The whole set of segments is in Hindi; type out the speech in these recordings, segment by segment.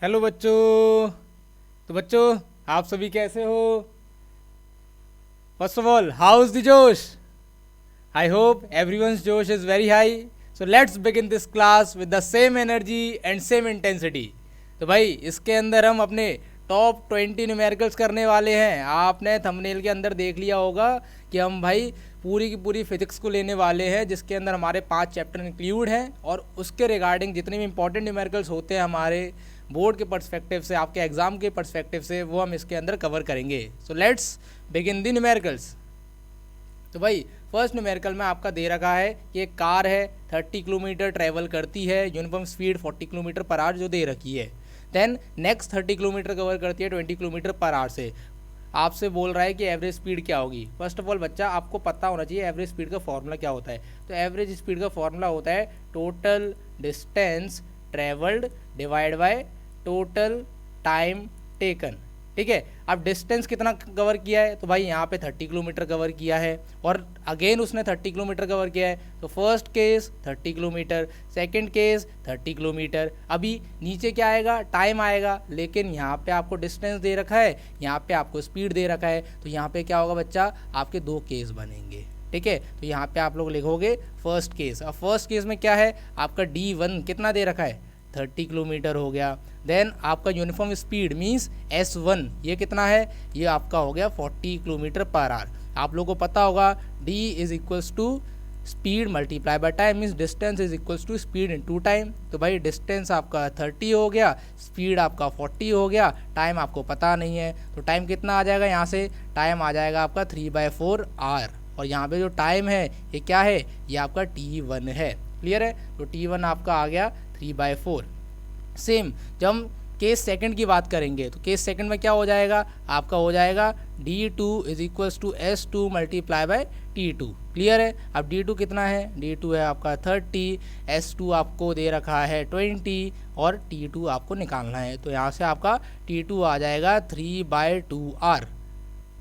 हेलो बच्चों। तो बच्चों, आप सभी कैसे हो? First of all, how is the जोश? आई होप एवरीवन्स जोश is very high. So let's begin this class with the same energy and same intensity. तो भाई, इसके अंदर हम अपने टॉप 20 न्यूमेरिकल्स करने वाले हैं. आपने थंबनेल के अंदर देख लिया होगा कि हम भाई पूरी की पूरी फिजिक्स को लेने वाले हैं, जिसके अंदर हमारे 5 चैप्टर इंक्लूड हैं और उसके रिगार्डिंग जितने भी इंपॉर्टेंट न्यूमेरिकल्स होते हैं हमारे बोर्ड के पर्सपेक्टिव से, आपके एग्जाम के पर्सपेक्टिव से, वो हम इसके अंदर कवर करेंगे. So let's begin the numericals. तो भाई, फर्स्ट न्यूमेरिकल में आपका दे रखा है कि एक कार है, 30 किलोमीटर ट्रैवल करती है, uniform speed 40 kilometre per our जो दे रखी है. देन नेक्स्ट 30 किलोमीटर कवर करती है 20 किलोमीटर पर आवर से. आपसे बोल रहा है कि एवरेज स्पीड क्या होगी. फर्स्ट ऑफ ऑल बच्चा, आपको पता होना चाहिए एवरेज स्पीड का फॉर्मूला क्या होता है. तो एवरेज स्पीड का फॉर्मूला होता है total distance travelled divide by total time taken. ठीक है. अब डिस्टेंस कितना कवर किया है, तो भाई यहाँ पे 30 किलोमीटर कवर किया है और अगेन उसने 30 किलोमीटर कवर किया है. तो first case 30 kilometre, second case 30 kilometre. अभी नीचे क्या आएगा? टाइम आएगा. लेकिन यहाँ पे आपको डिस्टेंस दे रखा है, यहाँ पे आपको स्पीड दे रखा है. तो यहाँ पे क्या होगा बच्चा? आपके दो केस बनेंगे. ठीक है. तो यहाँ पे आप लोग लिखोगे फर्स्ट केस. अब फर्स्ट केस में क्या है? आपका D1 कितना दे रखा है? 30 किलोमीटर हो गया. देन आपका यूनिफॉर्म स्पीड मींस S1 ये कितना है? ये आपका हो गया 40 किलोमीटर पर आवर. आप लोगों को पता होगा D is equals to speed multiply by time means distance is equals to speed into time. तो भाई डिस्टेंस आपका 30 हो गया, स्पीड आपका 40 हो गया, टाइम आपको पता नहीं है. तो टाइम कितना आ जाएगा? यहाँ से टाइम आ जाएगा आपका 3/4 आवर. और यहाँ पे जो टाइम है ये क्या है? ये आपका T1 है. क्लियर है? तो T1 आपका आ गया 3/4. सेम जब हम केस सेकंड की बात करेंगे तो केस सेकंड में क्या हो जाएगा? आपका हो जाएगा D2 is equals to S2 multiply by T2. Clear है? अब D2 कितना है? D2 है आपका 30, S2 आपको दे रखा है 20 और T2 आपको निकालना है. तो यहाँ से आपका T2 आ जाएगा 3/2R.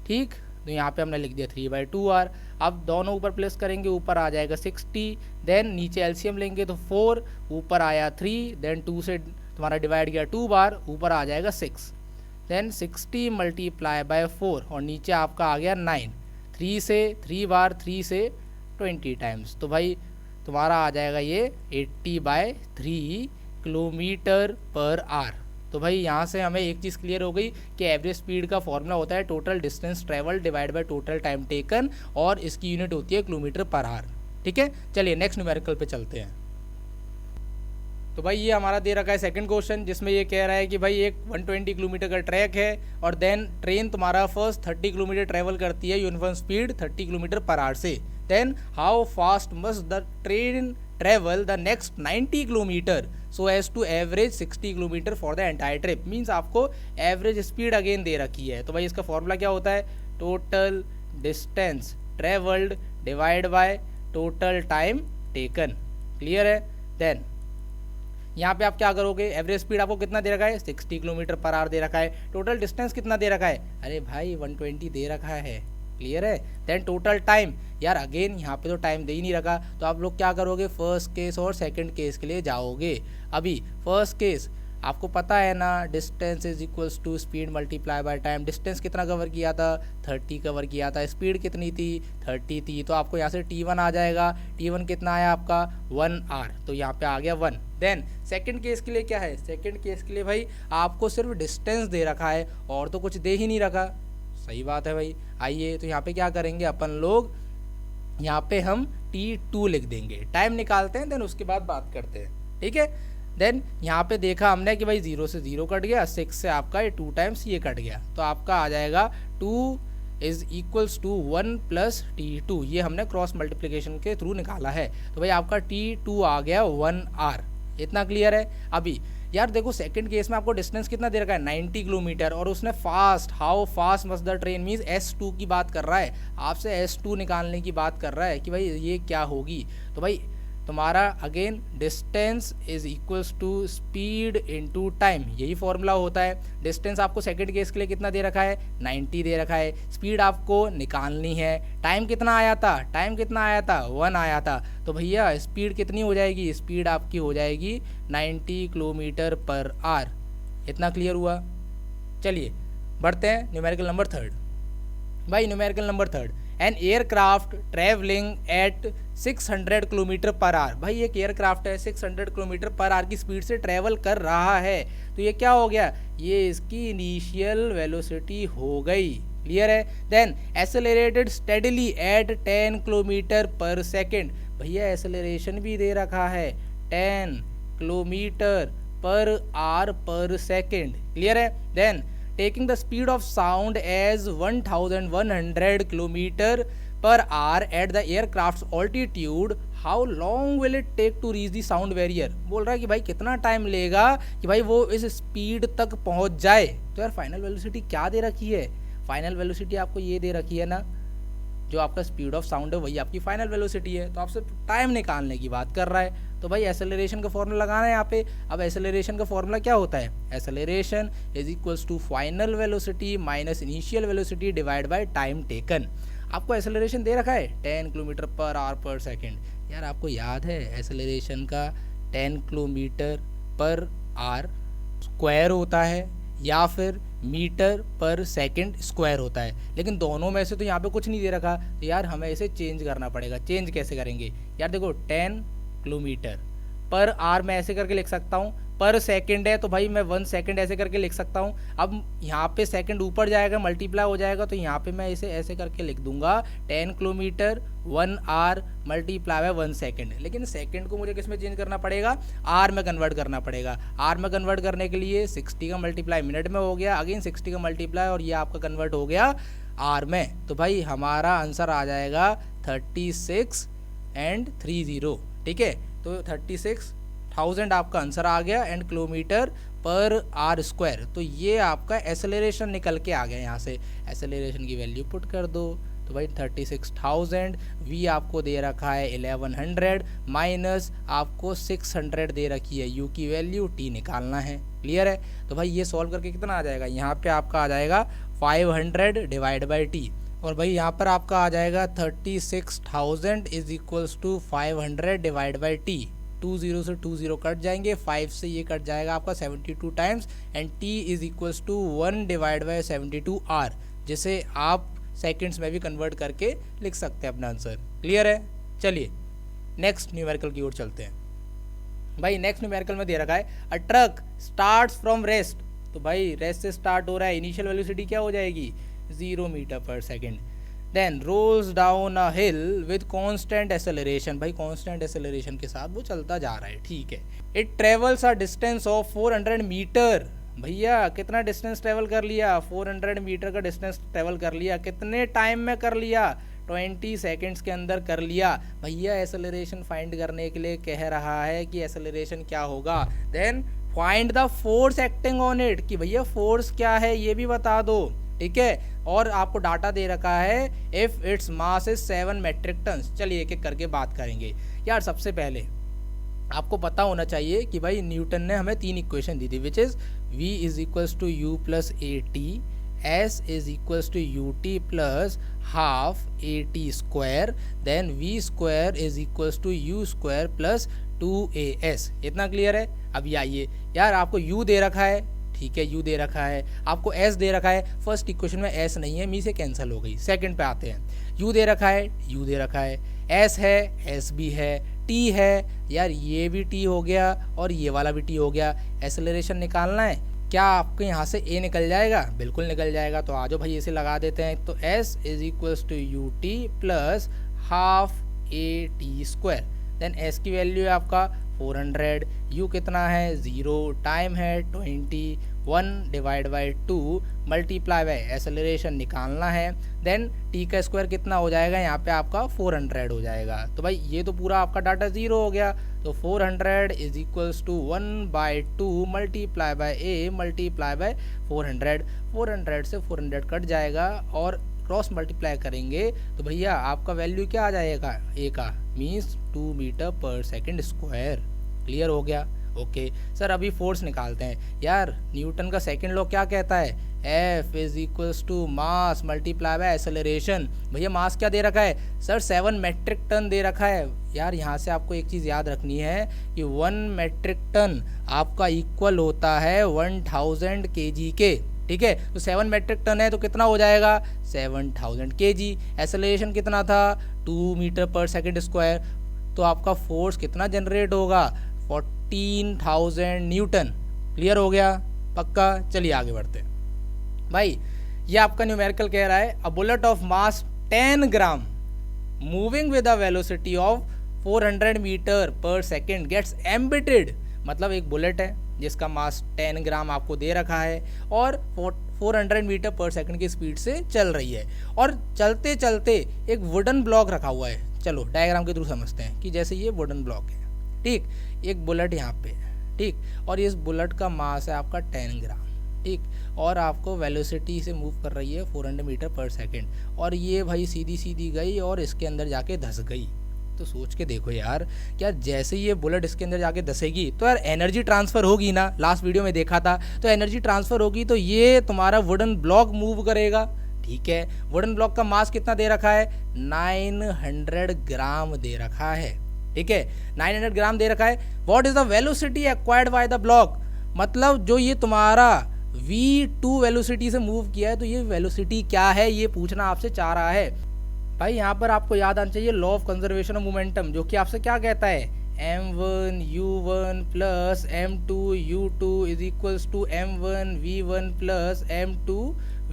ठीक. तो यहाँ पे हमने लिख दिया 3/2R. अब दोनों ऊपर प्लेस करेंगे, ऊपर आ जाएगा 60. देन नीचे एलसीएम लेंगे तो 4, ऊपर आया 3. देन 2 से तुम्हारा डिवाइड किया 2 बार, ऊपर आ जाएगा 6. देन 60 मल्टीप्लाई बाय 4 और नीचे आपका आ गया 9. 3 से 3 बार, 3 से 20 टाइम्स. तो भाई तुम्हारा आ जाएगा ये 80/3 किलोमीटर पर आवर. तो भाई यहाँ से हमें एक चीज़ क्लियर हो गई कि एवरेज स्पीड का फॉर्मूला होता है total distance travel divide by total time taken और इसकी यूनिट होती है किलोमीटर पर आवर. ठीक है. चलिए नेक्स्ट न्यूमेरिकल पे चलते हैं. तो भाई ये हमारा दे रखा है सेकंड क्वेश्चन, जिसमें ये कह रहा है कि भाई एक 120 किलोमीटर का ट्रैक है और देन ट्रेन तुम्हारा फर्स्ट 30 किलोमीटर ट्रेवल करती है uniform speed 30 kilometre per hour से. Then how fast must the train travel the next 90 kilometre so as to average 60 kilometre for the entire trip. Means आपको एवरेज स्पीड अगेन दे रखी है. तो भाई इसका फॉर्मूला क्या होता है? Total distance travelled divide by total time taken. Clear है? देन यहाँ पे आप क्या करोगे? एवरेज स्पीड आपको कितना दे रखा है? 60 किलोमीटर पर आवर दे रखा है. टोटल डिस्टेंस कितना दे रखा है? अरे भाई 120 दे रखा है. क्लियर है? देन टोटल टाइम, यार अगेन यहाँ पे तो टाइम दे ही नहीं रखा. तो आप लोग क्या करोगे? फर्स्ट केस और सेकंड केस के लिए जाओगे. अभी फर्स्ट केस आपको पता है ना, distance is equals to speed multiply by time. Distance कितना कवर किया था? 30 कवर किया था. स्पीड कितनी थी? 30 थी. तो आपको यहाँ से T1 आ जाएगा. T1 कितना आया आपका? 1 आवर. तो यहाँ पे आ गया 1. देन सेकंड केस के लिए क्या है? सेकंड केस के लिए भाई आपको सिर्फ डिस्टेंस दे रखा है और तो कुछ दे ही नहीं रखा. सही बात है भाई. आइए तो यहाँ पे क्या करेंगे अपन लोग? यहाँ पे हम T2 लिख देंगे. टाइम निकालते हैं, देन उसके बाद बात करते हैं. ठीक है. देन यहाँ पे देखा हमने कि भाई 0 से 0 कट गया, 6 से आपका ये 2 टाइम्स ये कट गया. तो आपका आ जाएगा 2 is equals to 1 plus T2. ये हमने क्रॉस मल्टीप्लिकेशन के थ्रू निकाला है. तो भाई आपका T2 आ गया 1 आवर. इतना क्लियर है? अभी यार देखो सेकंड केस में आपको डिस्टेंस कितना दे रखा है? 90 किलोमीटर. और उसने fast, how fast must the train means S2 की बात कर रहा है. आपसे S2 निकालने की बात कर रहा है कि भाई ये क्या होगी. तो भाई तुम्हारा again distance is equals to speed into time, यही फॉर्मूला होता है. डिस्टेंस आपको सेकंड केस के लिए कितना दे रखा है? 90 दे रखा है. स्पीड आपको निकालनी है. टाइम कितना आया था? टाइम कितना आया था? 1 आया था. तो भैया स्पीड कितनी हो जाएगी? स्पीड आपकी हो जाएगी 90 किलोमीटर पर आवर. इतना क्लियर हुआ। चलिए बढ़ते हैं न्यूमेरिकल नंबर थर्ड। भाई numerical number third, an aircraft travelling at 600 kilometre per our. भाई एक एयरक्राफ्ट है 600 किलोमीटर पर आवर की स्पीड से ट्रेवल कर रहा है, तो ये क्या हो गया, ये इसकी इनिशियल वेलोसिटी हो गई। क्लियर है। Then accelerated steadily at 10 kilometre per second. भैया एक्सेलरेशन भी दे रखा है 10 kilometre per hour per second. Clear है। Then taking the speed of sound as 1100 kilometre per hour at the aircraft altitude, how long will it take to reach the sound barrier। बोल रहा है कि भाई कितना टाइम लेगा कि भाई वो इस स्पीड तक पहुंच जाए। तो यार फाइनल वेलोसिटी क्या दे रखी है, फाइनल वेलोसिटी आपको ये दे रखी है ना, जो आपका स्पीड ऑफ साउंड है वही आपकी फाइनल वेलोसिटी है, तो आपसे टाइम निकालने की बात कर रहा है। तो भाई एक्सेलरेशन का फॉर्मूला लगाना है यहाँ पे। अब एक्सेलरेशन का फॉर्मूला क्या होता है, acceleration is equals to final velocity minus initial velocity divide by time taken. आपको एक्सेलरेशन दे रखा है 10 kilometre per hour per second. यार आपको याद है एक्सेलरेशन का 10 किलोमीटर पर आवर स्क्वायर होता है या फिर मीटर पर सेकंड स्क्वायर होता है, लेकिन दोनों में से तो यहाँ पे कुछ नहीं दे रखा, तो यार हमें इसे चेंज करना पड़ेगा। चेंज कैसे करेंगे यार, देखो 10 किलोमीटर पर आवर मैं ऐसे करके लिख सकता हूँ, पर सेकंड है तो भाई मैं 1 सेकंड ऐसे करके लिख सकता हूँ। अब यहाँ पे सेकंड ऊपर जाएगा मल्टीप्लाई हो जाएगा, तो यहाँ पे मैं इसे ऐसे करके लिख दूंगा 10 kilometre 1 hour multiply by 1 second. लेकिन सेकंड को मुझे किस में चेंज करना पड़ेगा, आर में कन्वर्ट करना पड़ेगा। आर में कन्वर्ट करने के लिए 60 का मल्टीप्लाई मिनट में हो गया, अगेन 60 का मल्टीप्लाई और ये आपका कन्वर्ट हो गया आर में। तो भाई हमारा आंसर आ जाएगा 36 एंड 30। ठीक है, तो 36,000 आपका आंसर आ गया एंड किलोमीटर पर आर स्क्वायर। तो ये आपका एक्सेलरेशन निकल के आ गया। यहाँ से एक्सेलरेशन की वैल्यू पुट कर दो, तो भाई 36,000, वी आपको दे रखा है 1100 माइनस आपको 600 दे रखी है, यू की वैल्यू टी निकालना है। क्लियर है। तो भाई ये सॉल्व करके कितना आ जाएगा, यहाँ पे आपका आ जाएगा 500 डिवाइड बाई टी, और भाई यहाँ पर आपका आ जाएगा 36,000 is equals to 500 divide by T. 20 से 20 कट जाएंगे, 5 से ये कट जाएगा आपका 72 times and t is equals to 1 divide by 72 आर, जिसे आप सेकंड्स में भी कन्वर्ट करके लिख सकते हैं अपना आंसर। क्लियर है। चलिए नेक्स्ट न्यूमेरिकल की ओर चलते हैं। भाई नेक्स्ट न्यूमेरिकल में दे रखा है अ ट्रक स्टार्ट्स फ्रॉम रेस्ट। तो भाई रेस्ट से स्टार्ट हो रहा है, इनिशियल वेलोसिटी क्या हो जाएगी 0 metre per second. Then rolls down a hill with constant acceleration. भाई कांस्टेंट एक्सेलरेशन के साथ वो चलता जा रहा है। ठीक है। It travels a distance of 400 metre. भैया कितना डिस्टेंस ट्रेवल कर लिया, 400 मीटर का डिस्टेंस ट्रेवल कर लिया। कितने टाइम में कर लिया, 20 सेकेंड्स के अंदर कर लिया। भैया एक्सेलरेशन फाइंड करने के लिए कह रहा है कि एक्सेलरेशन क्या होगा। Then find the force acting on it, कि भैया फोर्स क्या है ये भी बता दो। ठीक है, और आपको डाटा दे रखा है if its mass is 7 metric ton. चलिए एक एक करके बात करेंगे। यार सबसे पहले आपको पता होना चाहिए कि भाई न्यूटन ने हमें 3 इक्वेशन दी थी, which is v is equals to u plus a t, s is equals to u t plus half a t square, then v square is equals to u square plus 2as। इतना क्लियर है। अब ये आइए यार, आपको u दे रखा है, ठीक है, u दे रखा है, आपको s दे रखा है। फर्स्ट इक्वेशन में s नहीं है, मी से कैंसिल हो गई। सेकंड पे आते हैं, u दे रखा है, u दे रखा है, s है, s भी है, t है, यार ये भी t हो गया और ये वाला भी t हो गया। एक्सेलरेशन निकालना है, क्या आपके यहाँ से a निकल जाएगा, बिल्कुल निकल जाएगा। तो आ जाओ भाई इसे लगा देते हैं। तो s is equals to u t plus half a t square, then s की वैल्यू है आपका 400, u कितना है 0, टाइम है 20, 1 divide by 2 multiply by acceleration निकालना है। देन t का स्क्वायर कितना हो जाएगा, यहाँ पे आपका 400 हो जाएगा। तो भाई ये तो पूरा आपका डाटा 0 हो गया। तो 400 is equals to 1/2 multiply by a multiply by 400। 400 से 400 कट जाएगा और क्रॉस मल्टीप्लाई करेंगे तो भैया आपका वैल्यू क्या आ जाएगा a का, means 2 metre per second square. Clear हो गया। ओके सर, अभी फोर्स निकालते हैं यार। न्यूटन का सेकंड लॉ क्या कहता है? F is equals to mass multiply by acceleration. भैया मास क्या दे रखा है सर? 7 मेट्रिक टन दे रखा है। यार यहाँ से आपको एक चीज़ याद रखनी है कि 1 मेट्रिक टन आपका इक्वल होता है 1000 kg के, ठीक है। तो 7 मेट्रिक टन है तो कितना हो जाएगा? 7000 kg। एक्सेलरेशन कितना था? 2 मीटर पर सेकेंड स्क्वायर। तो आपका फोर्स कितना जनरेट होगा? 14,000 न्यूटन। क्लियर हो गया? पक्का? चलिए आगे बढ़ते हैं भाई। ये आपका न्यूमेरिकल कह रहा है a bullet of mass 10 gram moving with a velocity of 400 metre per second gets embedded. मतलब एक बुलेट है जिसका मास 10 ग्राम आपको दे रखा है और 400 मीटर पर सेकंड की स्पीड से चल रही है, और चलते चलते एक वुडन ब्लॉक रखा हुआ है। चलो डायग्राम के थ्रू समझते हैं कि जैसे ये वुडन ब्लॉक है, ठीक, एक बुलेट यहाँ पे, ठीक, और इस बुलेट का मास है आपका 10 ग्राम, ठीक, और आपको वेलोसिटी से मूव कर रही है 400 मीटर पर सेकेंड, और ये भाई सीधी सीधी गई और इसके अंदर जाके धंस गई। तो सोच के देखो यार, क्या जैसे ये बुलेट इसके अंदर जाके धंसेगी तो यार एनर्जी ट्रांसफ़र होगी ना। लास्ट वीडियो में देखा था, तो एनर्जी ट्रांसफ़र होगी तो ये तुम्हारा वुडन ब्लॉक मूव करेगा, ठीक है। वुडन ब्लॉक का मास कितना दे रखा है? 900 ग्राम दे रखा है, ठीक है, 900 ग्राम दे रखा है। What is the velocity acquired by the block? मतलब जो ये तुम्हारा v2 वेलोसिटी से मूव किया है, तो ये वेलोसिटी क्या है ये पूछना आपसे चाह रहा है भाई। यहाँ पर आपको याद आना चाहिए law of conservation of momentum, जो कि आपसे क्या कहता है? m1 u1 plus m2 u2 is equals to m1 v1 plus m2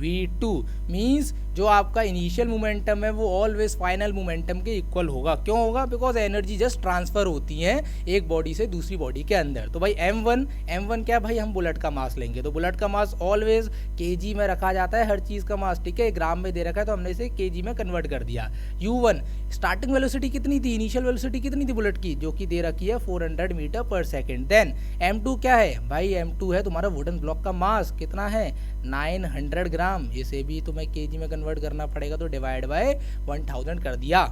v2। Means जो आपका इनिशियल मोमेंटम है वो ऑलवेज फाइनल मोमेंटम के इक्वल होगा। क्यों होगा? बिकॉज एनर्जी जस्ट ट्रांसफर होती है एक बॉडी से दूसरी बॉडी के अंदर। तो भाई m1 क्या भाई? हम बुलेट का मास लेंगे, तो बुलेट का मास ऑलवेज kg में रखा जाता है, हर चीज़ का मास, ठीक है। ग्राम में दे रखा है तो हमने इसे kg में कन्वर्ट कर दिया। u1 स्टार्टिंग वेलोसिटी कितनी थी? इनिशियल वेलोसिटी कितनी थी बुलेट की? जो कि दे रखी है 400 metre per second. Then m2 क्या है भाई? m2 है तुम्हारा वुडन ब्लॉक का मास, कितना है? 900 ग्राम। इसे भी तुम्हें kg में कन्वर्ट करना पड़ेगा, तो डिवाइड बाय 1000 कर दिया।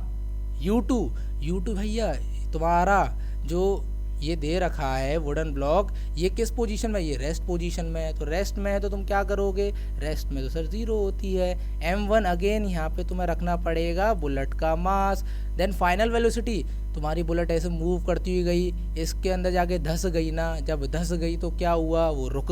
u2 भैया तुम्हारा जो ये दे रखा है वुडन ब्लॉक, ये किस पोजीशन में? ये रेस्ट पोजीशन में है। तो रेस्ट में है तो तुम क्या करोगे? रेस्ट में तो सर 0 होती है। m1 अगेन यहाँ पे तुम्हें रखना पड़ेगा बुलेट का मास। देन फाइनल वेलोसिटी, तुम्हारी बुलेट ऐसे मूव करती हुई गई, इसके अंदर जाके धंस गई ना। जब धंस गई तो क्या हुआ? वो रुक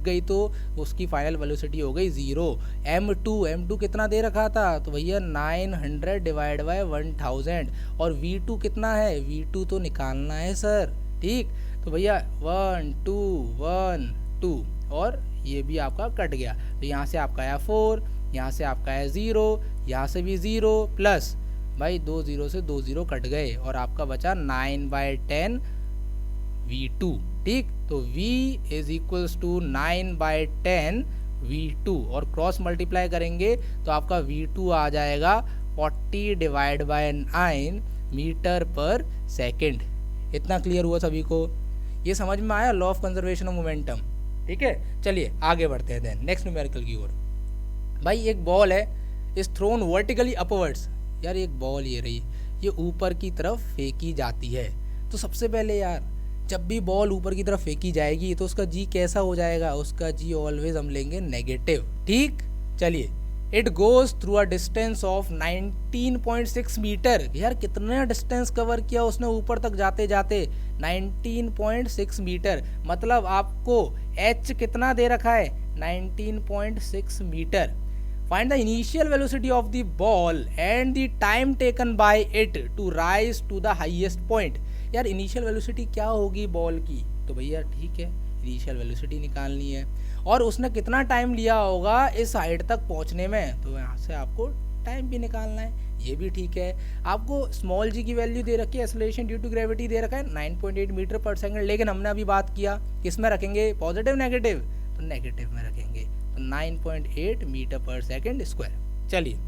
गई तो उसकी फाइनल वेलोसिटी हो गई 0। m2 कितना दे रखा था? तो भैया 900 डिवाइड बाय 1000। और v2 कितना है? v2 तो निकालना है सर, ठीक। तो भैया 1 2 1 2 और ये भी आपका कट गया, तो यहाँ से आपका आया 4, यहाँ से आपका है 0, यहाँ से भी 0 प्लस भाई 2 0 से 2 0 कट गए और आपका बचा 9/10 v2, ठीक। तो v is equals to 9/10 v2 और क्रॉस मल्टीप्लाई करेंगे तो आपका v2 आ जाएगा 40 divide by 9 metre per second. इतना क्लियर हुआ सभी को? ये समझ में आया law of conservation of momentum, ठीक है। चलिए आगे बढ़ते हैं देन नेक्स्ट न्यूमेरिकल की ओर। भाई एक बॉल है इज थ्रोन वर्टिकली अपवर्ड्स। यार एक बॉल ये रही, ये ऊपर की तरफ फेंकी जाती है। तो सबसे पहले यार जब भी बॉल ऊपर की तरफ फेंकी जाएगी तो उसका जी कैसा हो जाएगा? उसका जी ऑलवेज हम लेंगे नेगेटिव, ठीक। चलिए, it goes through a distance of 19.6 metre. यार कितना डिस्टेंस कवर किया उसने ऊपर तक जाते जाते? 19.6 मीटर। मतलब आपको h कितना दे रखा है? 19.6 metre. Find the initial velocity of the ball and the time taken by it to rise to the highest point। यार इनिशियल वेलोसिटी क्या होगी बॉल की? तो भैया ठीक है, इनिशियल वेलोसिटी निकालनी है और उसने कितना टाइम लिया होगा इस हाइट तक पहुंचने में, तो यहाँ से आपको टाइम भी निकालना है, ये भी ठीक है। आपको स्मॉल जी की वैल्यू दे रखी है, एक्सेलरेशन ड्यू टू ग्रेविटी दे रखा है 9.8 मीटर पर सेकंड, लेकिन हमने अभी बात किया किस में रखेंगे? Positive negative? तो नेगेटिव में रखेंगे, तो 9.8 मीटर पर सेकंड स्क्वायर। चलिए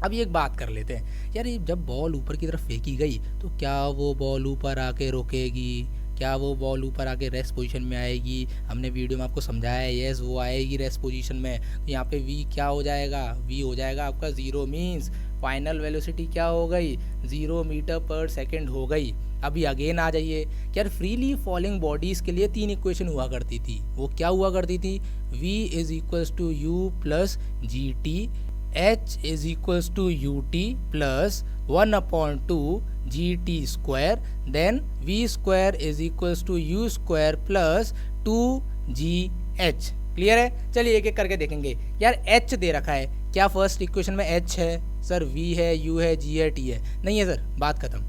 अब एक बात कर लेते हैं यार, ये जब बॉल ऊपर की तरफ फेंकी गई तो क्या वो बॉल ऊपर आके रुकेगी? क्या वो बॉल ऊपर आके रेस्ट पोजीशन में आएगी? हमने वीडियो में आपको समझाया है, यस वो आएगी रेस्ट पोजीशन में। तो यहाँ पे v क्या हो जाएगा? v हो जाएगा आपका 0। मीन्स फाइनल वेलोसिटी क्या हो गई? 0 मीटर पर सेकंड हो गई। अभी अगेन आ जाइए यार, फ्रीली फॉलिंग बॉडीज़ के लिए 3 इक्वेशन हुआ करती थी। वो क्या हुआ करती थी? v is equals to u plus g t, h is equals to u t plus 1/2 g t square, then v square is equals to u square plus 2gh। Clear है? चलिए एक एक करके देखेंगे। यार h दे रखा है, क्या फर्स्ट इक्वेशन में h है? सर v है, u है, g है, t है? नहीं है सर, बात खत्म।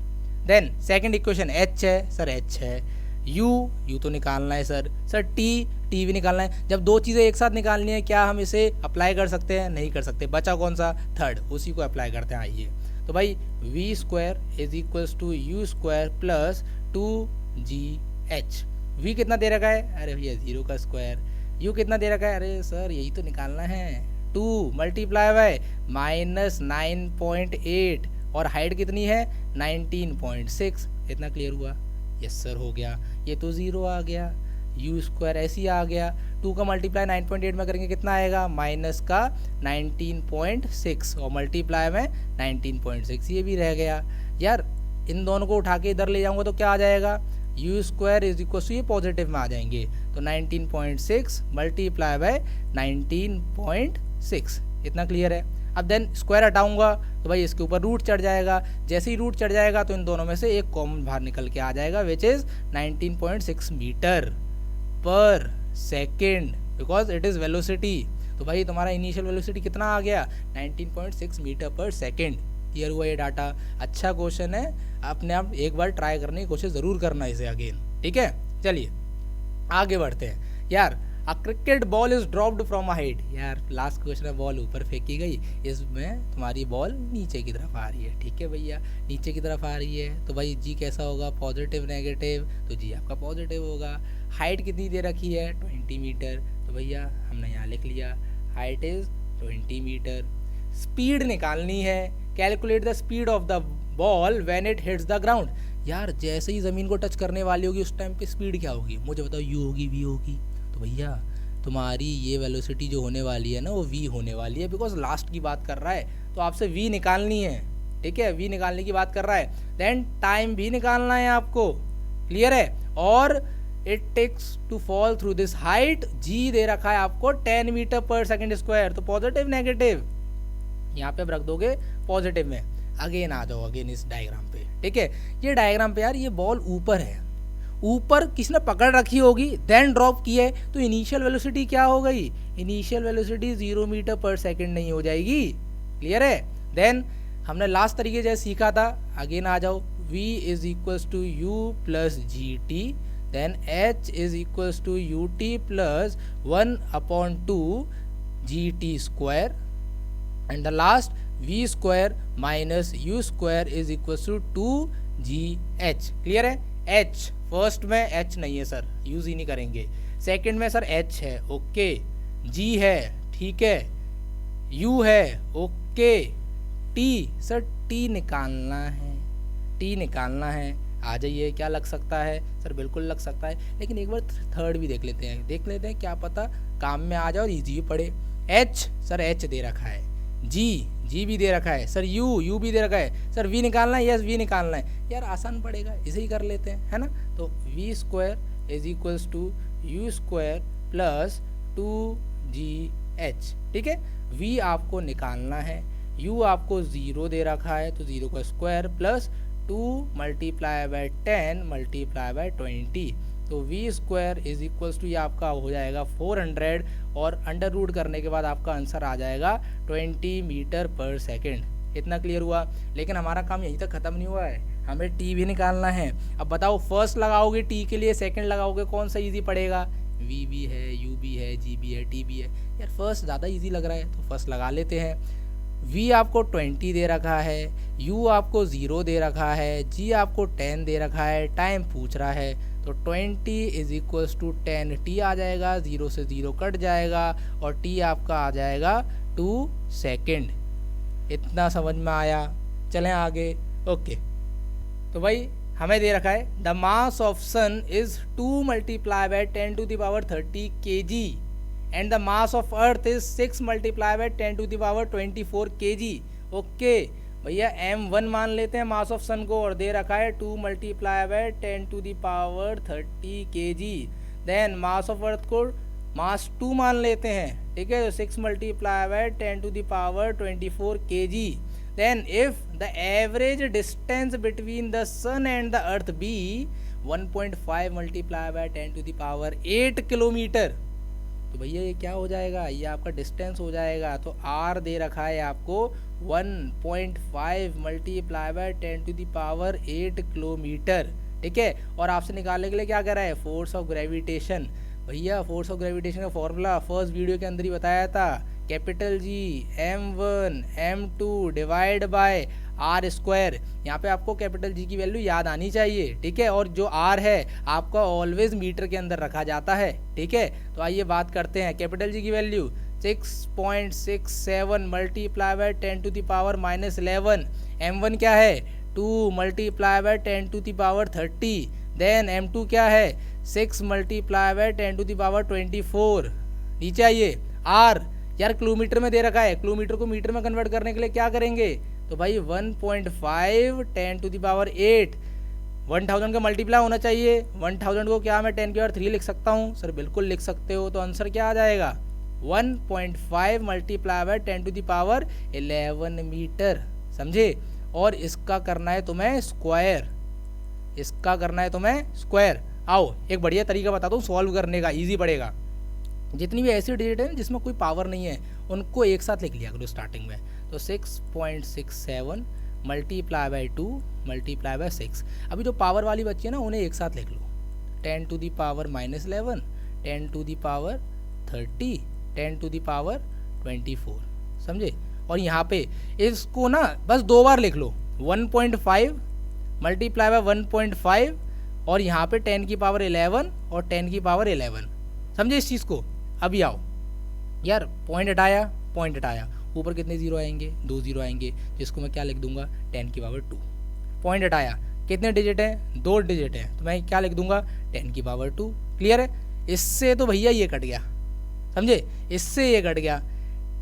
देन सेकंड इक्वेशन h है, सर h है। u तो निकालना है सर t भी निकालना है। जब दो चीज़ें एक साथ निकालनी है, क्या हम इसे अप्लाई कर सकते हैं? नहीं कर सकते। बचा कौन सा? थर्ड, उसी को अप्लाई करते हैं। आइए तो भाई v square is equals to u square plus 2gh। v कितना दे रखा है? अरे भैया 0 का स्क्वायर। u कितना दे रखा है? अरे सर यही तो निकालना है, 2 मल्टीप्लाई बाय -9.8 और हाइट कितनी है? 19.6। इतना क्लियर हुआ? यस सर हो गया। ये तो 0 आ गया, यू स्क्वायर ऐसे ही आ गया। 2 का मल्टीप्लाई 9.8 में करेंगे कितना आएगा? माइनस का 19.6 और मल्टीप्लाई में 19.6, ये भी रह गया। यार इन दोनों को उठा के इधर ले जाऊंगा तो क्या आ जाएगा? U square is equal to, ये पॉजिटिव में आ जाएंगे तो 19.6 मल्टीप्लाई बाय 19.6। इतना क्लियर है? अब देन स्क्वायर हटाऊंगा तो भाई इसके ऊपर रूट चढ़ जाएगा। जैसे ही रूट चढ़ जाएगा तो इन दोनों में से एक कॉमन बाहर निकल के आ जाएगा, which is 19.6 metre per second, because it is velocity. तो भाई तुम्हारा इनिशियल वेलोसिटी कितना आ गया? 19.6 मीटर पर सेकेंड। क्लियर हुआ ये डाटा? अच्छा क्वेश्चन है, अपने आप एक बार ट्राई करने की कोशिश ज़रूर करना इसे अगेन, ठीक है? चलिए आगे बढ़ते हैं। यार a cricket ball is dropped from a height. यार लास्ट क्वेश्चन है, बॉल ऊपर फेंकी गई, इसमें तुम्हारी बॉल नीचे की तरफ आ रही है, ठीक है भैया? नीचे की तरफ आ रही है तो भाई जी कैसा होगा? पॉजिटिव नेगेटिव, तो जी आपका पॉजिटिव होगा। हाइट कितनी दे रखी है? 20 मीटर, तो भैया हमने यहाँ लिख लिया हाइट इज 20 मीटर। स्पीड निकालनी है, calculate the speed of the ball when it hits the ground. यार जैसे ही ज़मीन को टच करने वाली होगी उस टाइम पे स्पीड क्या होगी? मुझे बताओ, u होगी, v होगी? तो भैया तुम्हारी ये वेलोसिटी जो होने वाली है ना, वो v होने वाली है, बिकॉज लास्ट की बात कर रहा है तो आपसे v निकालनी है, ठीक है? v निकालने की बात कर रहा है। देन टाइम भी निकालना है आपको, क्लियर है? और it takes to fall through this height, g दे रखा है आपको 10 मीटर पर सेकेंड स्क्वायर। तो पॉजिटिव नेगेटिव यहाँ पे आप रख दोगे पॉजिटिव में। अगेन आ जाओ अगेन इस डायग्राम पे, ठीक है? ये डायग्राम पे यार ये बॉल ऊपर है, ऊपर किसने पकड़ रखी होगी, देन ड्रॉप की है, तो इनिशियल वेलोसिटी क्या हो गई? Initial velocity 0 metre per second नहीं हो जाएगी। क्लियर है? देन हमने लास्ट तरीके जैसे सीखा था, अगेन आ जाओ, v is equals to u plus g t, then h is equals to u t plus 1/2 g t square, and the last v square minus u square is equals to 2gh। Clear है? h फर्स्ट में h नहीं है सर, यूज ही नहीं करेंगे। सेकंड में सर h है, ओके। g है, ठीक है। u है, ओके। t सर t निकालना है, t निकालना है। आ जाइए, क्या लग सकता है सर? बिल्कुल लग सकता है, लेकिन एक बार थर्ड भी देख लेते हैं, क्या पता काम में आ जाए और ईजी पड़े। h सर h दे रखा है, जी भी दे रखा है सर, यू भी दे रखा है सर। v निकालना है, यस v निकालना है। यार आसान पड़ेगा, इसे ही कर लेते हैं, है ना? तो v square is equals to u square plus 2gh, ठीक है? v आपको निकालना है, u आपको 0 दे रखा है तो 0 का square plus 2 multiply by 10 multiply by 20, तो v square is equals to ये आपका हो जाएगा 400 और अंडर रूट करने के बाद आपका आंसर आ जाएगा 20 मीटर पर सेकेंड। इतना क्लियर हुआ? लेकिन हमारा काम यहीं तक ख़त्म नहीं हुआ है, हमें t भी निकालना है। अब बताओ, फर्स्ट लगाओगे t के लिए, सेकंड लगाओगे, कौन सा इजी पड़ेगा? v भी है, u भी है, g भी है, t भी है। यार फर्स्ट ज़्यादा इजी लग रहा है तो फर्स्ट लगा लेते हैं। v आपको 20 दे रखा है, u आपको 0 दे रखा है, g आपको 10 दे रखा है, टाइम पूछ रहा है तो 20 इज इक्वल्स टू 10 t आ जाएगा, 0 से 0 कट जाएगा और t आपका आ जाएगा 2 सेकेंड। इतना समझ में आया? चलें आगे। ओके, तो भाई हमें दे रखा है the mass of sun is 2 multiply by 10 to the power 30 kg and the mass of earth is 6 multiply by 10 to the power 24 kg। Okay, भैया m1 मान लेते हैं मास ऑफ सन को, और दे रखा है 2 multiply by 10⁻30 kg। Then mass of earth को मास 2 मान लेते हैं, ठीक है, 6 multiply by 10⁻24 kg। Then if the average distance between the sun and the earth be 1.5 multiply by 10⁸ kilometre, तो भैया ये क्या हो जाएगा, ये आपका डिस्टेंस हो जाएगा। तो आर दे रखा है आपको 1.5 मल्टीप्लाई बाय 10⁸ किलोमीटर, ठीक है। और आपसे निकालने के लिए क्या कर रहा है, फोर्स ऑफ ग्रेविटेशन। भैया फोर्स ऑफ ग्रेविटेशन का फॉर्मूला फर्स्ट वीडियो के अंदर ही बताया था, capital g m1 m2 divide by r square. यहाँ पे आपको कैपिटल जी की वैल्यू याद आनी चाहिए, ठीक है। और जो आर है आपका ऑलवेज मीटर के अंदर रखा जाता है, ठीक है। तो आइए बात करते हैं कैपिटल जी की वैल्यू 6.67 मल्टीप्लाई बाय 10⁻⁻11। m1 क्या है 2 मल्टीप्लाई बाय 10⁻30। देन m2 क्या है 6 मल्टीप्लाई बाय 10⁻24। नीचे आइए आर, यार किलोमीटर में दे रखा है, किलोमीटर को मीटर में कन्वर्ट करने के लिए क्या करेंगे, तो भाई 1.5 10⁸ 1000 का मल्टीप्लाई होना चाहिए। 1000 को क्या मैं 10⁻³ लिख सकता हूँ, सर बिल्कुल लिख सकते हो। तो आंसर क्या आ जाएगा 1.5 मल्टीप्लाई बाय 10⁻11 मीटर, समझे। और इसका करना है तुम्हें स्क्वायर, इसका करना है तुम्हें स्क्वायर। आओ एक बढ़िया तरीका बताता हूँ सॉल्व करने का, इजी पड़ेगा। जितनी भी ऐसी डिजिट है जिसमें कोई पावर नहीं है उनको एक साथ लिख लिया करो स्टार्टिंग में। तो 6.67 मल्टीप्लाई बाय 2 मल्टीप्लाई बाय 6। अभी जो पावर वाली बच्ची है ना उन्हें एक साथ लिख लो, 10⁻11 10⁻30 10⁻24, समझे। और यहाँ पे इसको ना बस 2 बार लिख लो, 1.5 मल्टीप्लाई बाय 1.5 और यहाँ पे 10⁻11 और 10⁻11, समझे इस चीज़ को। अभी आओ यार, पॉइंट हटाया, ऊपर कितने जीरो आएंगे, 2 जीरो आएंगे, जिसको मैं क्या लिख दूंगा 10⁻2। पॉइंट हटाया, कितने डिजिट हैं 2 डिजिट हैं, तो मैं क्या लिख दूंगा 10⁻2। क्लियर है। इससे तो भैया ये कट गया, समझे, इससे ये कट गया।